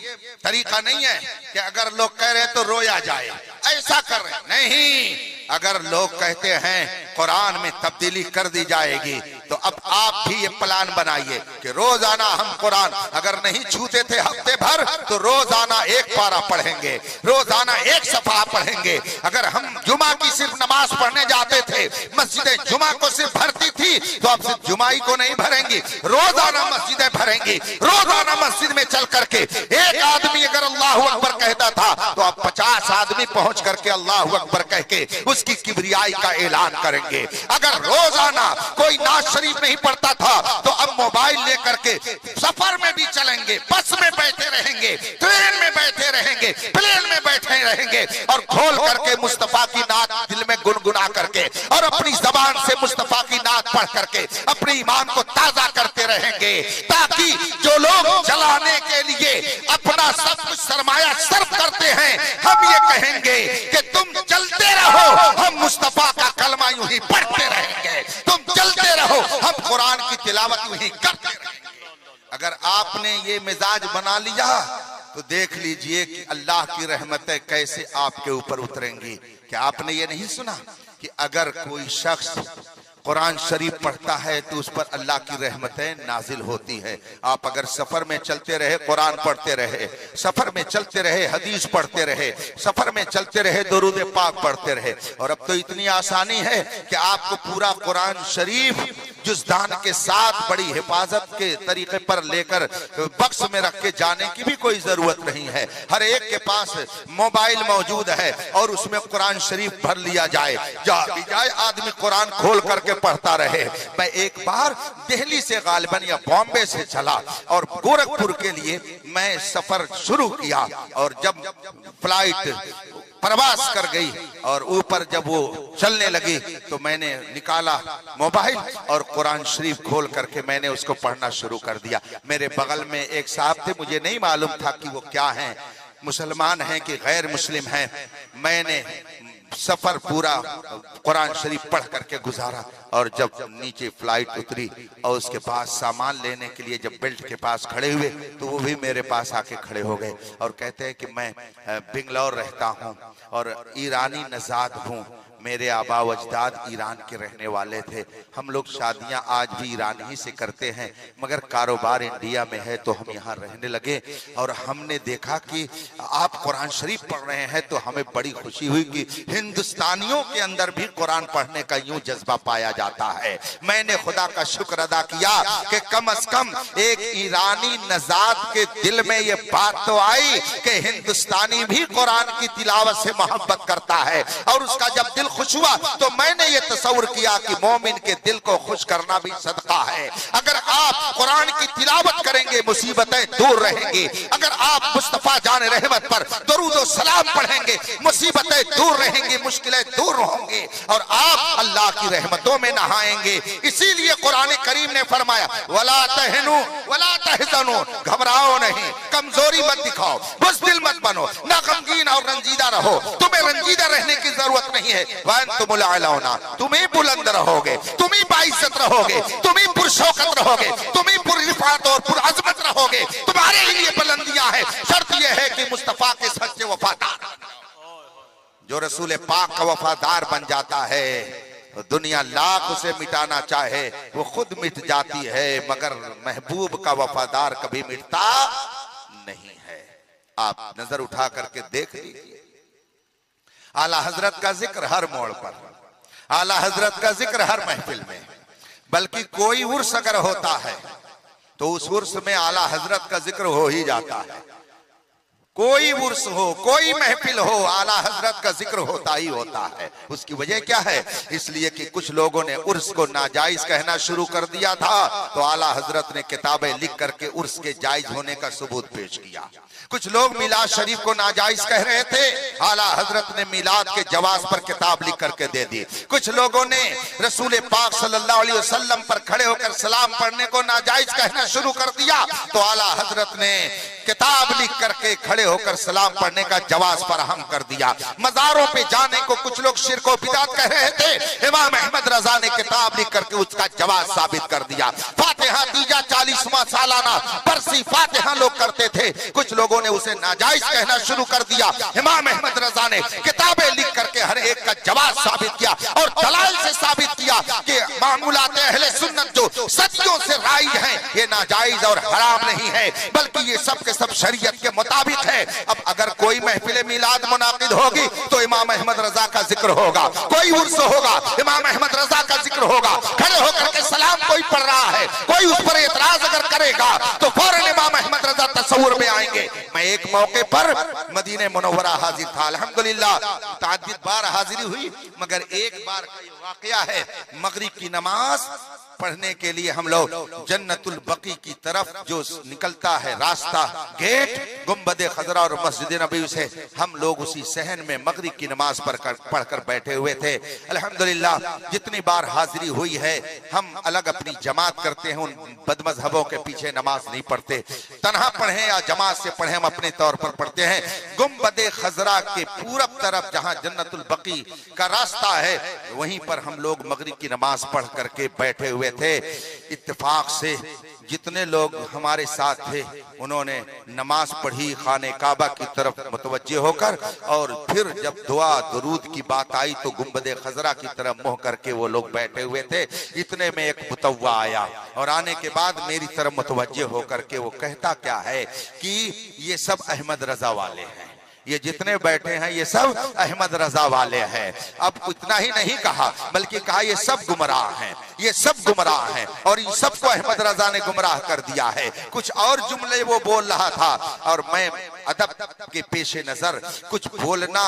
तरीका नहीं है कि अगर लोग कह रहे तो रोया जाए, ऐसा कर रहे नहीं। अगर लोग कहते हैं कुरान में तब्दीली कर दी जाएगी, तो अब आप भी ये प्लान बनाइए कि रोजाना हम कुरान अगर नहीं छूते थे हफ्ते भर, तो रोजाना एक पारा पढ़ेंगे, रोजाना एक सफा पढ़ेंगे। अगर हम जुमा की सिर्फ नमाज पढ़ने जाते थे, मस्जिदें जुमा को सिर्फ भरती थी, तो अब सिर्फ जुमाई को नहीं भरेंगी, रोजाना मस्जिदें भरेंगी। रोजाना मस्जिद में चल करके एक आदमी अगर अल्लाहु अकबर कहता था, तो अब 50 आदमी पहुंच करके अल्लाहु अकबर कह के उसकी किबरियाई का ऐलान करेंगे। अगर रोजाना कोई नाज शरीफ नहीं पढ़ता था, तो अब मोबाइल लेकर के सफर में भी चलेंगे, बस में बैठे रहेंगे, ट्रेन में बैठे रहेंगे, प्लेन में बैठे रहेंगे और खोल करके मुस्तफा की नात दिल में गुनगुना करके और अपनी जबान से मुस्तफा की नात पढ़ करके अपने ईमान को ताजा करते रहेंगे, ताकि जो लोग जलाने के लिए अपना सब कुछ सरमाया सर्फ करते हैं, हम ये कहेंगे कि तुम चलते रहो, हम मुस्तफा का कलमा यूं ही पढ़ते रहेंगे, तुम चलते रहो, हम कुरान की तिलावत यूं ही करते रहेंगे। अगर आपने ये मिजाज बना लिया तो देख लीजिए कि अल्लाह की रहमतें कैसे आपके ऊपर उतरेंगी। क्या आपने ये नहीं सुना कि अगर कोई शख्स कुरान शरीफ पढ़ता है तो उस पर अल्लाह की रहमतें नाजिल होती है। आप अगर सफर में चलते रहे कुरान पढ़ते रहे, सफर में चलते रहे हदीस पढ़ते रहे, सफर में चलते रहे दुरूद पाक पढ़ते रहे, और अब तो इतनी आसानी है कि आपको पूरा कुरान शरीफ जुज़दान के साथ बड़ी हिफाजत के तरीके पर लेकर बक्स में रख के जाने की भी कोई जरूरत नहीं है। हर एक के पास मोबाइल मौजूद है और उसमें कुरान शरीफ भर लिया जाए, जहाँ भी जाए आदमी कुरान खोल करके पढ़ता रहे। मैं एक बार दिल्ली से गालिबन या बॉम्बे से चला और गोरखपुर के लिए मैं सफर शुरू किया, और जब फ्लाइट प्रवास कर गई और ऊपर जब वो चलने लगी, तो मैंने निकाला मोबाइल और कुरान शरीफ खोल करके मैंने उसको पढ़ना शुरू कर दिया। मेरे बगल में एक साहब थे, मुझे नहीं मालूम था कि वो क्या हैं, मुसलमान हैं कि गैर मुस्लिम हैं। मैंने सफर पूरा कुरान शरीफ पढ़ करके गुजारा, और जब नीचे फ्लाइट उतरी और उसके पास सामान लेने के लिए जब बेल्ट के पास खड़े हुए, तो वो भी मेरे पास आके खड़े हो गए और कहते हैं कि मैं बेंगलोर रहता हूँ और ईरानी नजाद हूँ, मेरे आबा व अजदाद ईरान के रहने वाले थे, हम लोग शादियां आज भी ईरान ही से करते हैं, मगर कारोबार इंडिया में है तो हम यहाँ रहने लगे, और हमने देखा कि आप कुरान शरीफ पढ़ रहे हैं तो हमें बड़ी खुशी हुई कि हिंदुस्तानियों के अंदर भी कुरान पढ़ने का यूं जज्बा पाया जाता है। मैंने खुदा का शुक्र अदा किया कि कम से कम एक ईरानी नजाद के दिल में ये बात तो आई कि हिंदुस्तानी भी कुरान की तिलावत से मोहब्बत करता है, और उसका जब दिल खुश हुआ तो मैंने ये तस्वर किया कि मोमिन के दिल को खुश करना भी सदका है। अगर आप कुरान की तिलावत करेंगे मुसीबतें दूर रहेंगी, अगर आप मुस्तफा जान रहमत पर दरूद व सलाम पढ़ेंगे मुसीबतें दूर रहेंगी, मुश्किलें दूर होंगी और आप अल्लाह की रहमतों में नहाएंगे। इसीलिए कुरान करीम ने फरमाया वला तहनु वला तहज़नु, घबराओ नहीं, कमजोरी मत दिखाओ, बुज़दिल मत बनो, ना गमगीन और रंजीदा रहो। तुम्हें रंजीदा रहने की जरूरत नहीं है, वअंतुमुल आलौना, तुम ही बुलंद रहोगे, तुम ही बाइज्जत रहोगे, तुम ही पुरशौकत रहोगे, तुम ही पुररिफात और पुरअज़मत रहोगे, तुम्हारे ही लिए बुलंदियां हैं। शर्त यह है कि मुस्तफा के सच्चे वफादार। जो रसूल पाक का वफादार बन जाता है, दुनिया लाख उसे मिटाना चाहे वो खुद मिट जाती है, मगर महबूब का वफादार कभी मिटता नहीं है। आप नजर उठा करके देख लीजिए, आला हजरत का जिक्र हर मोड़ पर, आला हजरत का जिक्र हर महफिल में, बल्कि कोई उर्स अगर होता है तो उस उर्स में आला हजरत का जिक्र हो ही जाता है। कोई उर्स हो, कोई महफिल हो, आला हजरत का जिक्र होता ही होता है। उसकी वजह क्या है? इसलिए कि कुछ लोगों ने उर्स को नाजायज कहना शुरू कर दिया था, तो आला हजरत ने किताबें लिख करके उर्स के जायज होने का सबूत पेश किया। कुछ लोग मिलाद शरीफ को नाजायज कह रहे थे, आला हजरत ने मिलाद के जवाज पर किताब लिख करके दे दी। कुछ लोगों ने रसूल पाक सल्लल्लाहु अलैहि वसल्लम पर खड़े होकर सलाम पढ़ने को नाजायज कहना शुरू कर दिया, तो आला हजरत ने किताब लिख करके खड़े होकर सलाम पढ़ने का जवाज फराहम कर दिया। मज़ारों पे जाने को कुछ लोग शिर्क व बिदअत कह रहे थे, इमाम अहमद रजा ने किताब लिख करके उसका जवाज साबित कर दिया। फातिहा तीजा 40वां सालाना बरसी फातिहा लोग करते थे, कुछ लोगों ने उसे नाजायज कहना शुरू कर दिया। इमाम अहमद रजा ने किताबें लिख करके हर एक का जवाब साबित किया और दलाइल से साबित किया कि मामूलात अहले सुन्नत जो सदियों से राइज हैं, ये नाजायज और हराम नहीं है, बल्कि ये सब के सब शरीयत के मुताबिक है। अब अगर कोई महफिल मिलाद मुनाकिद होगी तो इमाम अहमद रजा का जिक्र होगा, कोई उर्स होगा इमाम अहमद रजा का जिक्र होगा। खड़े होकर के सलाम कोई पढ़ रहा है, कोई उस पर एतराज अगर करेगा तो फौरन इमाम अहमद रजा तस्वुर में आएंगे। मैं एक मौके पर मदीने मुनव्वरा हाजिर था, अल्हम्दुलिल्लाह ताज्जुद बार हाजिरी हुई, मगर एक बार का ये वाकया है, मगरिब की नमाज पढ़ने के लिए हम लोग जन्नतुल बकी की तरफ जो निकलता है रास्ता, गेट गुंबद खजरा और मस्जिद नबी से, हम लोग उसी सहन में मगरिब की नमाज पढ़कर बैठे हुए थे। अल्हम्दुलिल्लाह जितनी बार हाजिरी हुई है, हम अलग अपनी जमात करते हैं, उन बदमजहबों के पीछे नमाज नहीं पढ़ते, तन्हा पढ़े या जमात से पढ़े, हम अपने तौर पर पढ़ते हैं। गुंबद खजरा के पूरब तरफ जहां जन्नतुल बकी का रास्ता है, वहीं पर हम लोग मगरिब की नमाज पढ़ करके बैठे हुए थे। इत्तेफाक से जितने लोग हमारे साथ थे उन्होंने नमाज पढ़ी खाने काबा की तरफ मुतवज्जे होकर, और फिर जब दुआ दुरूद की बात आई तो गुंबद खजरा की तरफ मुंह करके वो लोग बैठे हुए थे। इतने में एक मुतव्वा आया और आने के बाद मेरी तरफ मुतवज्जे होकर के वो कहता क्या है कि ये सब अहमद रजा वाले हैं, ये जितने बैठे हैं ये सब अहमद रजा वाले हैं। अब इतना ही नहीं कहा, बल्कि कहा ये सब गुमराह हैं, ये सब गुमराह हैं और इन सबको अहमद रजा ने गुमराह कर दिया है। कुछ और जुमले वो बोल रहा था और मैं अदब के पेशे नजर कुछ बोलना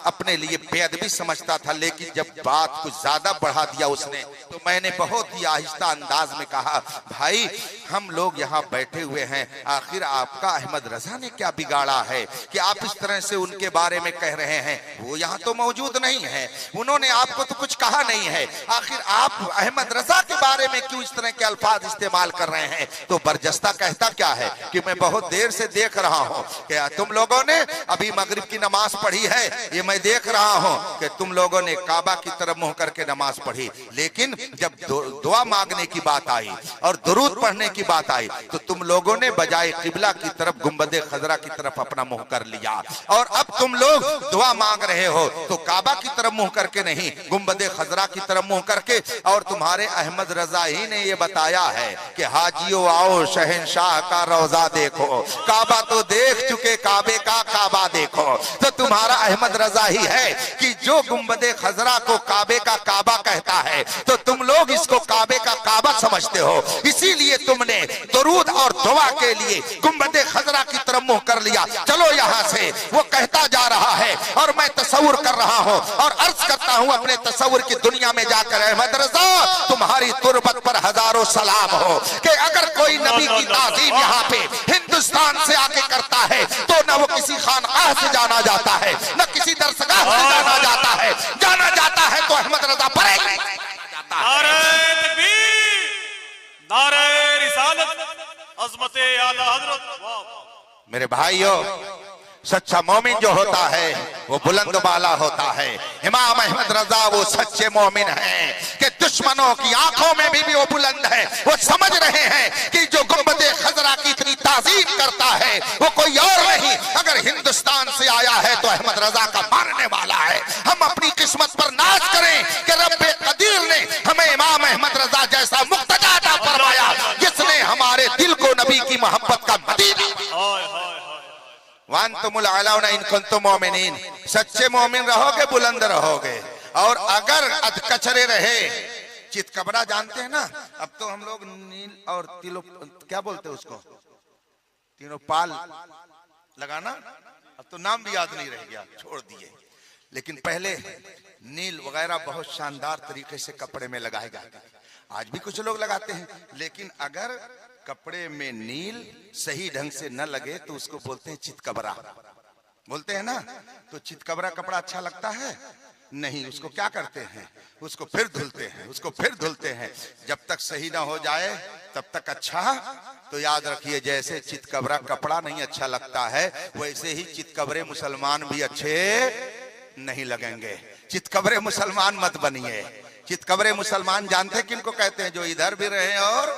अपने लिए बेअदबी समझता था, लेकिन जब बात कुछ ज्यादा बढ़ा दिया उसने, तो मैंने बहुत ही आहिस्ता अंदाज में कहा, भाई हम लोग यहाँ बैठे हुए हैं, आखिर आपका अहमद रजा ने क्या बिगाड़ा है कि आप इस तरह से उनके बारे में कह रहे हैं? वो यहाँ तो मौजूद नहीं है, उन्होंने आपको तो कुछ कहा नहीं है, आखिर आप अहमद रजा के बारे में क्यों इस तरह के अल्फाज इस्तेमाल कर रहे हैं? तो बरजस्ता कहता क्या है कि मैं बहुत देर से देख रहा हूँ कि तुम लोगों ने अभी मगरिब की नमाज पढ़ी है, ये मैं देख रहा हूँ कि तुम लोगों ने काबा की तरफ मुंह करके नमाज पढ़ी, लेकिन जब दुआ मांगने की बात आई और दुरूद पढ़ने की बात आई तो तुम लोगों ने बजाय किबला की तरफ गुंबद खजरा की तरफ अपना मुंह कर लिया, और अब तुम लोग दुआ मांग रहे हो तो काबा की तरफ मुंह करके नहीं, गुंबद खजरा की तरफ मुंह करके। और तुम्हारे अहमद रजा ही ने ये बताया है कि हाजियो आओ शहनशाह का रोजा देखो, काबा तो देख चुके, काबे का काबा देखो। तो तुम्हारा अहमद रजा ही है कि जो गुंबद खजरा को काबे का काबा कहता है, तो तुम लोग इसको काबे का काबा समझते हो, इसीलिए तुमने दुरूद और दुआ के लिए गुंबद खजरा की तरफ मुंह कर लिया। चलो यहाँ से, वो कहता जा रहा है और मैं तसव्वुर कर रहा हूँ और अर्ज करता हूँ अपने तसव्वुर की दुनिया में जाकर, अहमद रजा तुम्हारी तुरबत पर हजारों सलाम हो कि अगर कोई नबी की ताज़ीम यहाँ पे हिंदुस्तान से आके करता है तो न वो किसी खानकाह से जाना जाता है, न किसी दरसगाह से जाना जाता है, जाना जाता है तो अहमद रजा पर नारे तकबीर, नारे रिसालत, अज़मते आला हज़रत। मेरे भाइयों सच्चा मोमिन जो होता है वो बुलंद बाला होता है। इमाम अहमद रजा वो सच्चे मोमिन हैं कि दुश्मनों की आंखों में भी वो बुलंद है। वो समझ रहे हैं कि जो गुंबदे खजरा की इतनी ताजीम करता है वो कोई और नहीं, अगर हिंदुस्तान से आया है तो अहमद रजा का मानने वाला है। हम अपनी किस्मत पर नाज करें कि रब्बे कदीर ने हमें इमाम अहमद रजा जैसा मुक्तदा अता फरमाया जिसने हमारे दिल को नबी की मोहब्बत का मदीना। वांतुमुल आलौना इन कुंतुम मोमिनीन, सच्चे मोमिन रहोगे बुलंद रहोगे। और अगर अधकचरे रहे, चितकबरा जानते हैं ना, अब तो हम लोग नील और तिलो क्या बोलते हैं उसको, तीनों पाल लगाना, अब तो नाम भी याद नहीं रह गया, छोड़ दिए। लेकिन पहले नील वगैरह बहुत शानदार तरीके से कपड़े में लगाए जाते थे, आज भी कुछ लोग लगाते हैं। लेकिन अगर कपड़े में नील सही ढंग से न लगे तो उसको बोलते हैं चितकबरा, बोलते हैं ना। तो चितकबरा कपड़ा अच्छा लगता है नहीं, उसको क्या करते हैं, उसको फिर धुलते हैं, उसको फिर धुलते हैं, जब तक सही ना हो जाए तब तक अच्छा। तो याद रखिए, जैसे चितकबरा कपड़ा नहीं अच्छा लगता है वैसे ही चितकबरे मुसलमान भी अच्छे नहीं लगेंगे। चितकबरे मुसलमान मत बनिए। चितकबरे मुसलमान जानते किनको कहते हैं? जो इधर भी रहे और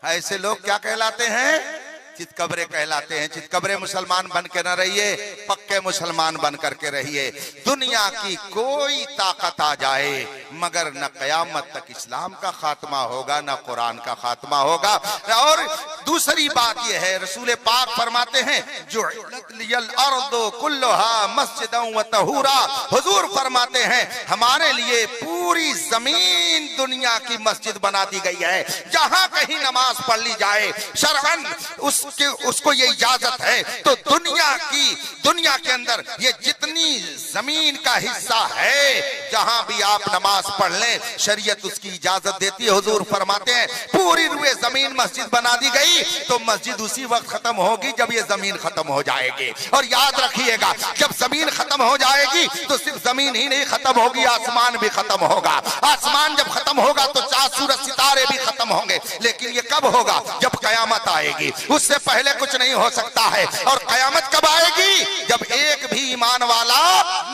ऐसे लोग क्या कहलाते हैं? चितकबरे कहलाते हैं। चितकबरे मुसलमान बन के न रहिए, पक्के मुसलमान बन करके रहिए। दुनिया की कोई ताकत आ जाए मगर न कयामत तक इस्लाम का खात्मा होगा न कुरान का खात्मा होगा। और दूसरी बात यह है, रसूल पाक फरमाते हैं जुइलत लियल अर्दु कुल्लुहा मस्जिदन व तहूरा। हुजूर फरमाते हैं हमारे लिए पूरी जमीन दुनिया की मस्जिद बना दी गई है। जहां कहीं नमाज पढ़ ली जाए शरअन उसको ये इजाजत है। तो दुनिया के अंदर ये जितनी जमीन का हिस्सा है जहां भी आप नमाज पढ़ लें शरीयत उसकी इजाजत देती है। हुजूर फरमाते हैं पूरी रुए जमीन मस्जिद बना दी गई तो मस्जिद उसी वक्त खत्म होगी जब ये जमीन खत्म हो जाएगी। और याद रखिएगा, जब जमीन खत्म हो जाएगी तो सिर्फ जमीन ही नहीं खत्म होगी, आसमान भी खत्म होगा। आसमान जब खत्म होगा तो चांद सूरज सितारे भी खत्म होंगे। लेकिन ये कब होगा? जब कयामत आएगी, उससे पहले कुछ नहीं हो सकता है। और कयामत कब आएगी? जब एक भी ईमान वाला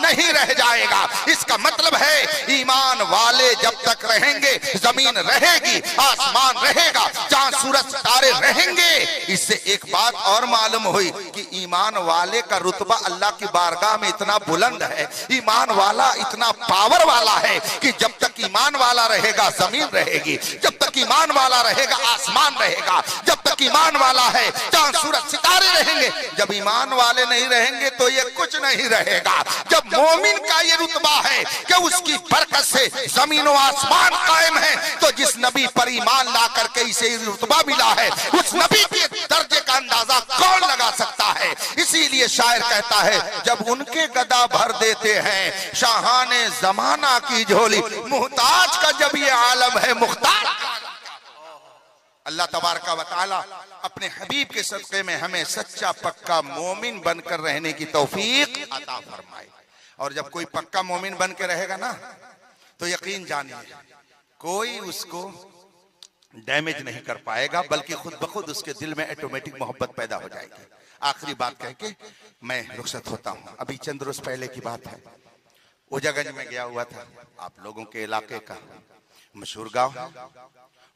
नहीं रह जाएगा। इसका मतलब है ईमान वाले जब तक रहेंगे जमीन रहेगी, आसमान रहेगा, चांद सूरज सितारे रहेंगे। इससे एक बात और मालूम हुई कि ईमान वाले का रुतबा अल्लाह की बारगाह में इतना बुलंद है, ईमान वाला इतना पावर वाला है कि जब तक ईमान वाला रहेगा जमीन रहेगी, जब तक ईमान वाला रहेगा आसमान रहेगा, जब तक ईमान वाला है चांद सूरज सितारे रहेंगे। जब ईमान वाले नहीं रहेंगे तो ये कुछ नहीं रहेगा। जब मोमिन का ये रुतबा है कि उसकी बरकत से जमीन और आसमान कायम है, तो जिस नबी पर ईमान ला करके इसे रुतबा मिला है उस नबी के दर्जे का अंदाजा कौन लगा सकता है? इसीलिए शायर कहता है जब उनके गदा भर देते हैं शाहाने जमाना की झोली, मुहताज का जब ये आलम है मुख्तार। अल्लाह तबारक व तआला अपने हबीब के सदक़े में हमें सच्चा पक्का मोमिन बनकर रहने की तौफीक अता फरमाए। और जब कोई पक्का मोमिन बन के रहेगा ना तो यकीन जानिए कोई उसको डैमेज नहीं कर पाएगा, बल्कि खुद ब खुद उसके दिल में ऑटोमेटिक मोहब्बत पैदा हो जाएगी। आखिरी बात कह के मैं रुखसत होता हूँ। अभी चंद रोज पहले की बात है, ओजागंज में गया हुआ था, आप लोगों के इलाके का मशहूर गांव।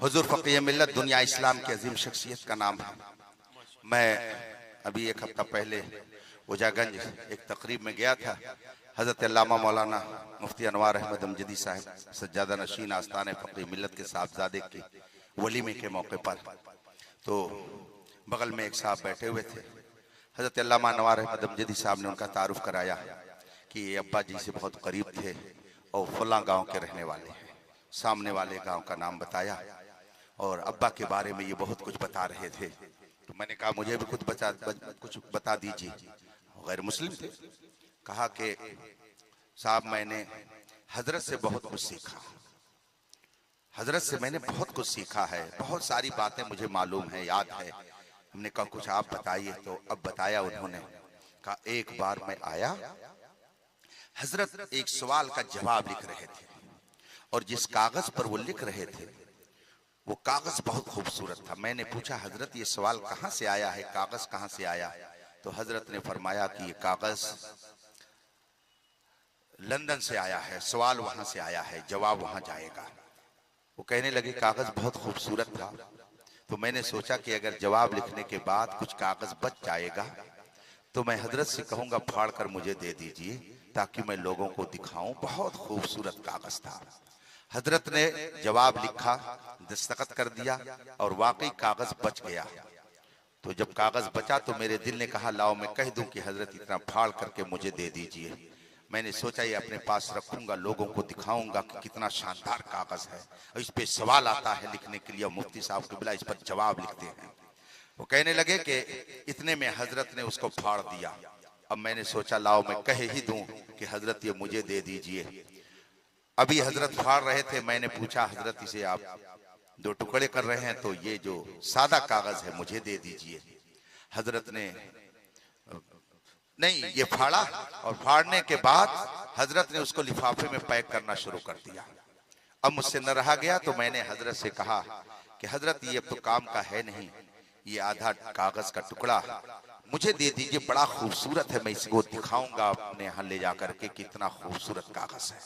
हुजूर फकीह मिल्लत दुनिया इस्लाम की अजीम शख्सियत का नाम है। मैं अभी एक हफ्ता पहले ओजागंज एक तकरीब में गया था। हजरत अल्लामा मौलाना मुफ्ती अनवार अहमद अमजदी साहब सज्जादा नशीन आस्ताने फकीह मिल्लत के साहबजादे के वलीमे के मौके पर, तो बगल में एक साहब बैठे हुए थे। हजरत अल्लामा अनवार अहमद अमजदी साहब ने उनका तारुफ कराया कि ये अब्बा जी से बहुत करीब थे और फलां गांव के रहने वाले हैं। सामने वाले गांव का नाम बताया और अब्बा के बारे में ये बहुत कुछ बता रहे थे। तो मैंने कहा मुझे भी कुछ बता दीजिए। गैर मुस्लिम थे। कहा कि साहब मैंने हजरत से बहुत कुछ सीखा, हजरत से मैंने बहुत कुछ सीखा है, बहुत सारी बातें मुझे मालूम है, याद है। हमने कहा कुछ आप बताइए। तो अब बताया उन्होंने। कहा एक बार मैं आया, हजरत एक सवाल का जवाब लिख रहे थे और जिस कागज पर वो लिख रहे थे वो कागज बहुत खूबसूरत था। मैंने पूछा हजरत ये सवाल कहाँ से आया है, कागज कहाँ से आया? तो हजरत ने फरमाया कि ये कागज लंदन से आया है, सवाल वहां से आया है, जवाब वहां जाएगा। वो कहने लगे कागज बहुत खूबसूरत था, तो मैंने सोचा कि अगर जवाब लिखने के बाद कुछ कागज बच जाएगा तो मैं हजरत से कहूंगा फाड़ कर मुझे दे दीजिए ताकि मैं लोगों को दिखाऊं। बहुत खूबसूरत कागज था। हजरत ने जवाब लिखा, दस्तखत कर दिया और वाकई कागज बच गया। तो जब कागज बचा तो मेरे दिल ने कहा लाओ मैं कह दूं कि हजरत इतना फाड़ करके मुझे दे दीजिए। मैंने सोचा ये अपने पास रखूंगा, लोगों को दिखाऊंगा कि कितना शानदार कागज है। और इस पे सवाल आता है लिखने के लिए, मुफ्ती साहब क़िबला इस पर जवाब लिखते हैं। वो कहने लगे कि इतने में हजरत ने उसको फाड़ दिया। अब मैंने सोचा लाओ मैं कह ही दूं कि हजरत ये मुझे दे दीजिए। अभी हजरत फाड़ रहे थे, मैंने पूछा हजरत इसे आप दो टुकड़े कर रहे हैं तो ये जो सादा कागज है मुझे दे दीजिए। हजरत ने नहीं ये फाड़ा और फाड़ने के बाद हजरत ने उसको लिफाफे में पैक करना शुरू कर दिया। अब मुझसे न रहा गया तो मैंने हजरत से कहा कि हजरत ये अब तो काम का है नहीं, ये आधा कागज का टुकड़ा मुझे दे दीजिए, बड़ा खूबसूरत है, मैं इसको दिखाऊंगा अपने यहाँ ले जाकर के कितना खूबसूरत कागज है।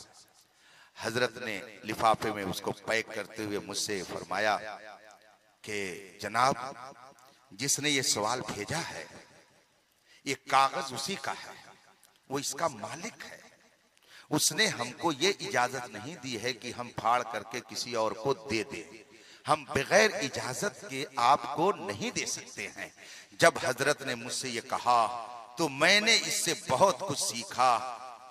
हजरत ने लिफाफे में उसको पैक करते हुए मुझसे फरमाया कि जनाब जिसने ये सवाल भेजा है ये कागज उसी का है, वो इसका मालिक है। उसने हमको ये इजाजत नहीं दी है कि हम फाड़ करके किसी और को दे दें। हम बगैर इजाजत के आपको नहीं दे सकते हैं। जब हजरत ने मुझसे ये कहा तो मैंने इससे बहुत कुछ सीखा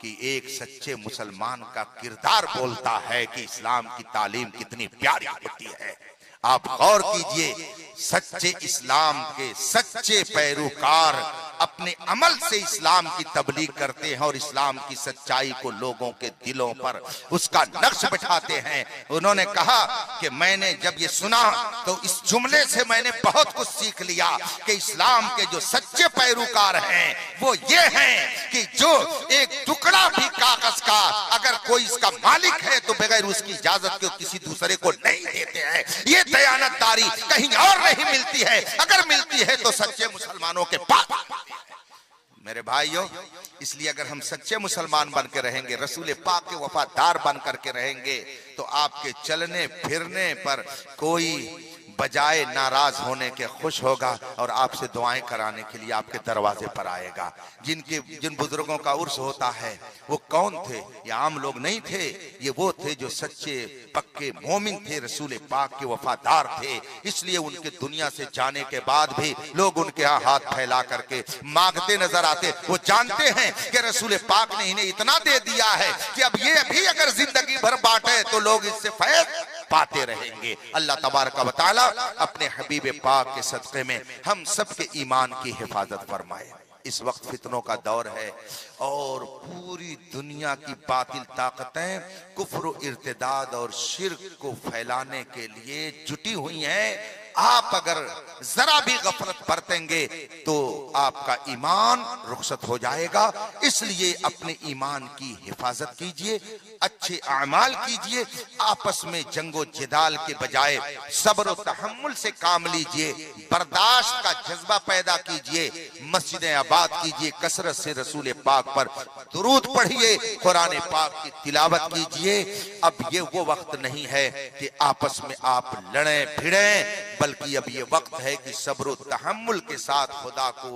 कि एक सच्चे मुसलमान का किरदार बोलता है कि इस्लाम की तालीम कितनी प्यारी होती है। आप गौर कीजिए, सच्चे इस्लाम के सच्चे पैरोकार अपने अमल से इस्लाम की तबलीग करते हैं और इस्लाम की सच्चाई को लोगों के दिलों पर उसका नक्श बिठाते हैं। उन्होंने कहा कि मैंने जब ये सुना तो इस जुमले से मैंने बहुत कुछ सीख लिया कि इस्लाम के जो सच्चे पैरोकार हैं वो ये हैं कि जो एक टुकड़ा भी कागज का अगर कोई इसका मालिक है तो बगैर उसकी इजाजत के किसी दूसरे को नहीं देते हैं। ये दयानतदारी कहीं और नहीं मिलती है, अगर मिलती है तो सच्चे मुसलमानों के पास। मेरे भाइयों, इसलिए अगर हम सच्चे मुसलमान बन के रहेंगे, रसूल पाक के वफादार बन करके रहेंगे तो आपके चलने फिरने पर कोई बजाय नाराज होने के खुश होगा और आपसे दुआएं कराने के लिए आपके दरवाजे पर आएगा। जिन बुजुर्गों का उर्स होता है वो कौन थे? ये आम लोग नहीं थे, ये वो थे जो सच्चे पक्के मोमिन थे, रसूल पाक के वफादार थे। इसलिए उनके दुनिया से जाने के बाद भी लोग उनके यहाँ हाथ फैला करके मांगते नजर आते। वो जानते हैं कि रसूल पाक ने इन्हें इतना दे दिया है कि अब ये भी अगर जिंदगी भर बांटे तो लोग इससे फैज पाते रहेंगे। अल्लाह तबारक व तआला अपने हबीब पाक के सदक़े में हम सबके ईमान की हिफाजत फरमाए। इस वक्त फितनों का दौर है और पूरी दुनिया की बातिल ताकतें कुफ्र, इर्तिदाद और शिर्क को फैलाने के लिए जुटी हुई हैं। आप अगर जरा भी गफलत बरतेंगे तो आपका ईमान रुखसत हो जाएगा। इसलिए अपने ईमान की हिफाजत कीजिए, अच्छे अमाल कीजिए, आपस में जंगो जिदाल के बजाय सब्र और तहम्मुल से काम लीजिए, बर्दाश्त का जज्बा पैदा कीजिए, मस्जिदें आबाद कीजिए, कसरत से रसूल पाक पर दुरूद पढ़िए, कुरान पाक की तिलावत कीजिए। अब ये वो वक्त नहीं है कि आपस में आप लड़ें भिड़ें, बल्कि अब ये वक्त है कि सब्र और तहम्मुल के साथ खुदा को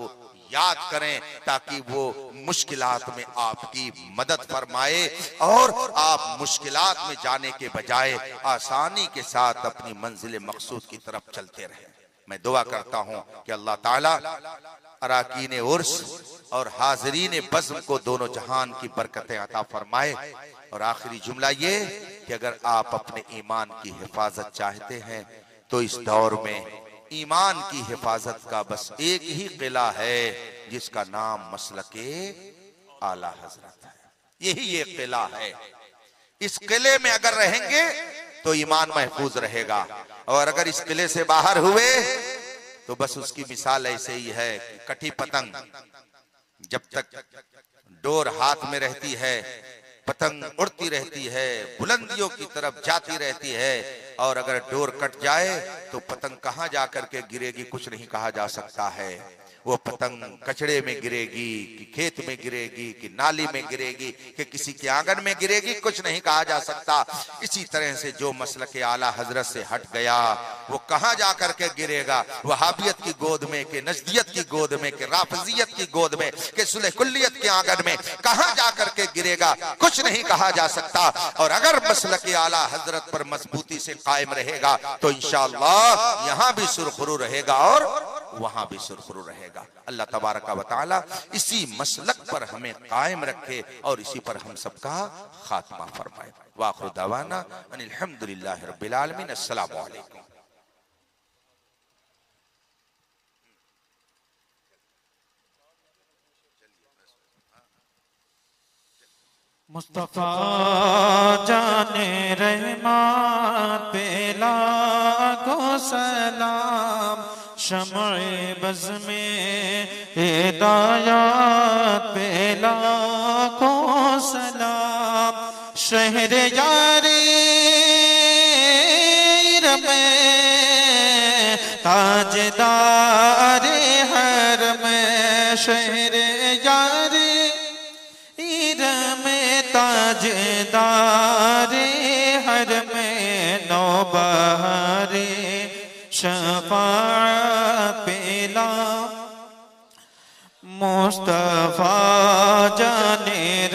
याद करें ताकि वो मुश्किलात में आपकी मदद फरमाए और आप मुश्किलात में जाने के बजाय आसानी के साथ अपनी मंजिल मकसूद की तरफ चलते रहें। मैं दुआ करता हूं कि अल्लाह ताला अराकीन उर्स और हाज़रीन बज़्म को दोनों जहान की बरकतें अता फरमाए। और आखिरी जुमला ये कि अगर आप अपने ईमान की हिफाजत चाहते हैं तो इस दौर में ईमान की हिफाजत का बस एक ही किला है जिसका नाम मसलके आला हजरत है। यही एक किला है। इस किले में अगर रहेंगे तो ईमान महफूज रहेगा और अगर इस किले से बाहर हुए तो बस उसकी मिसाल ऐसे ही है कि कटी पतंग जब तक डोर हाथ में रहती है पतंग उड़ती रहती है, बुलंदियों की तरफ जाती रहती है, और अगर डोर कट जाए तो पतंग कहां जाकर के गिरेगी कुछ नहीं कहा जा सकता है। वो पतंग कचड़े में गिरेगी कि खेत में गिरेगी कि नाली में गिरेगी कि किसी के आंगन में गिरेगी, कुछ नहीं कहा जा सकता। इसी तरह से जो मसलक आला हजरत से हट गया वो कहां जाकर के गिरेगा, वहाबियत की गोद में कि नजदियत की गोद में कि राफजियत की गोद में कि सुलह कुल्लियत के आंगन में कहां जाकर के गिरेगा, कुछ नहीं कहा जा सकता। और अगर मसलक आला हजरत पर मजबूती से कायम रहेगा तो इंशाअल्लाह यहां भी सुरखरू रहेगा और वहां भी सुरखरू रहेगा। अल्लाह तबारक व तआला इसी मसलक पर हमें कायम रखे और इसी पर हम सबका खात्मा फरमाए। वाखिर दावाना अनिल हम्दुलिल्लाहि रब्बिल आलमीन। अस्सलामु अलैकुम। मुस्तफा जाने रहमान पे लाखो सलाम, शम्ए बज़ में हिदायत पे लाखो सलाम, शहर यारी में ताजदार हर में, शहर यारी ताजदारे हर में नौबहारे शफाअत पेला मुस्तफा जाने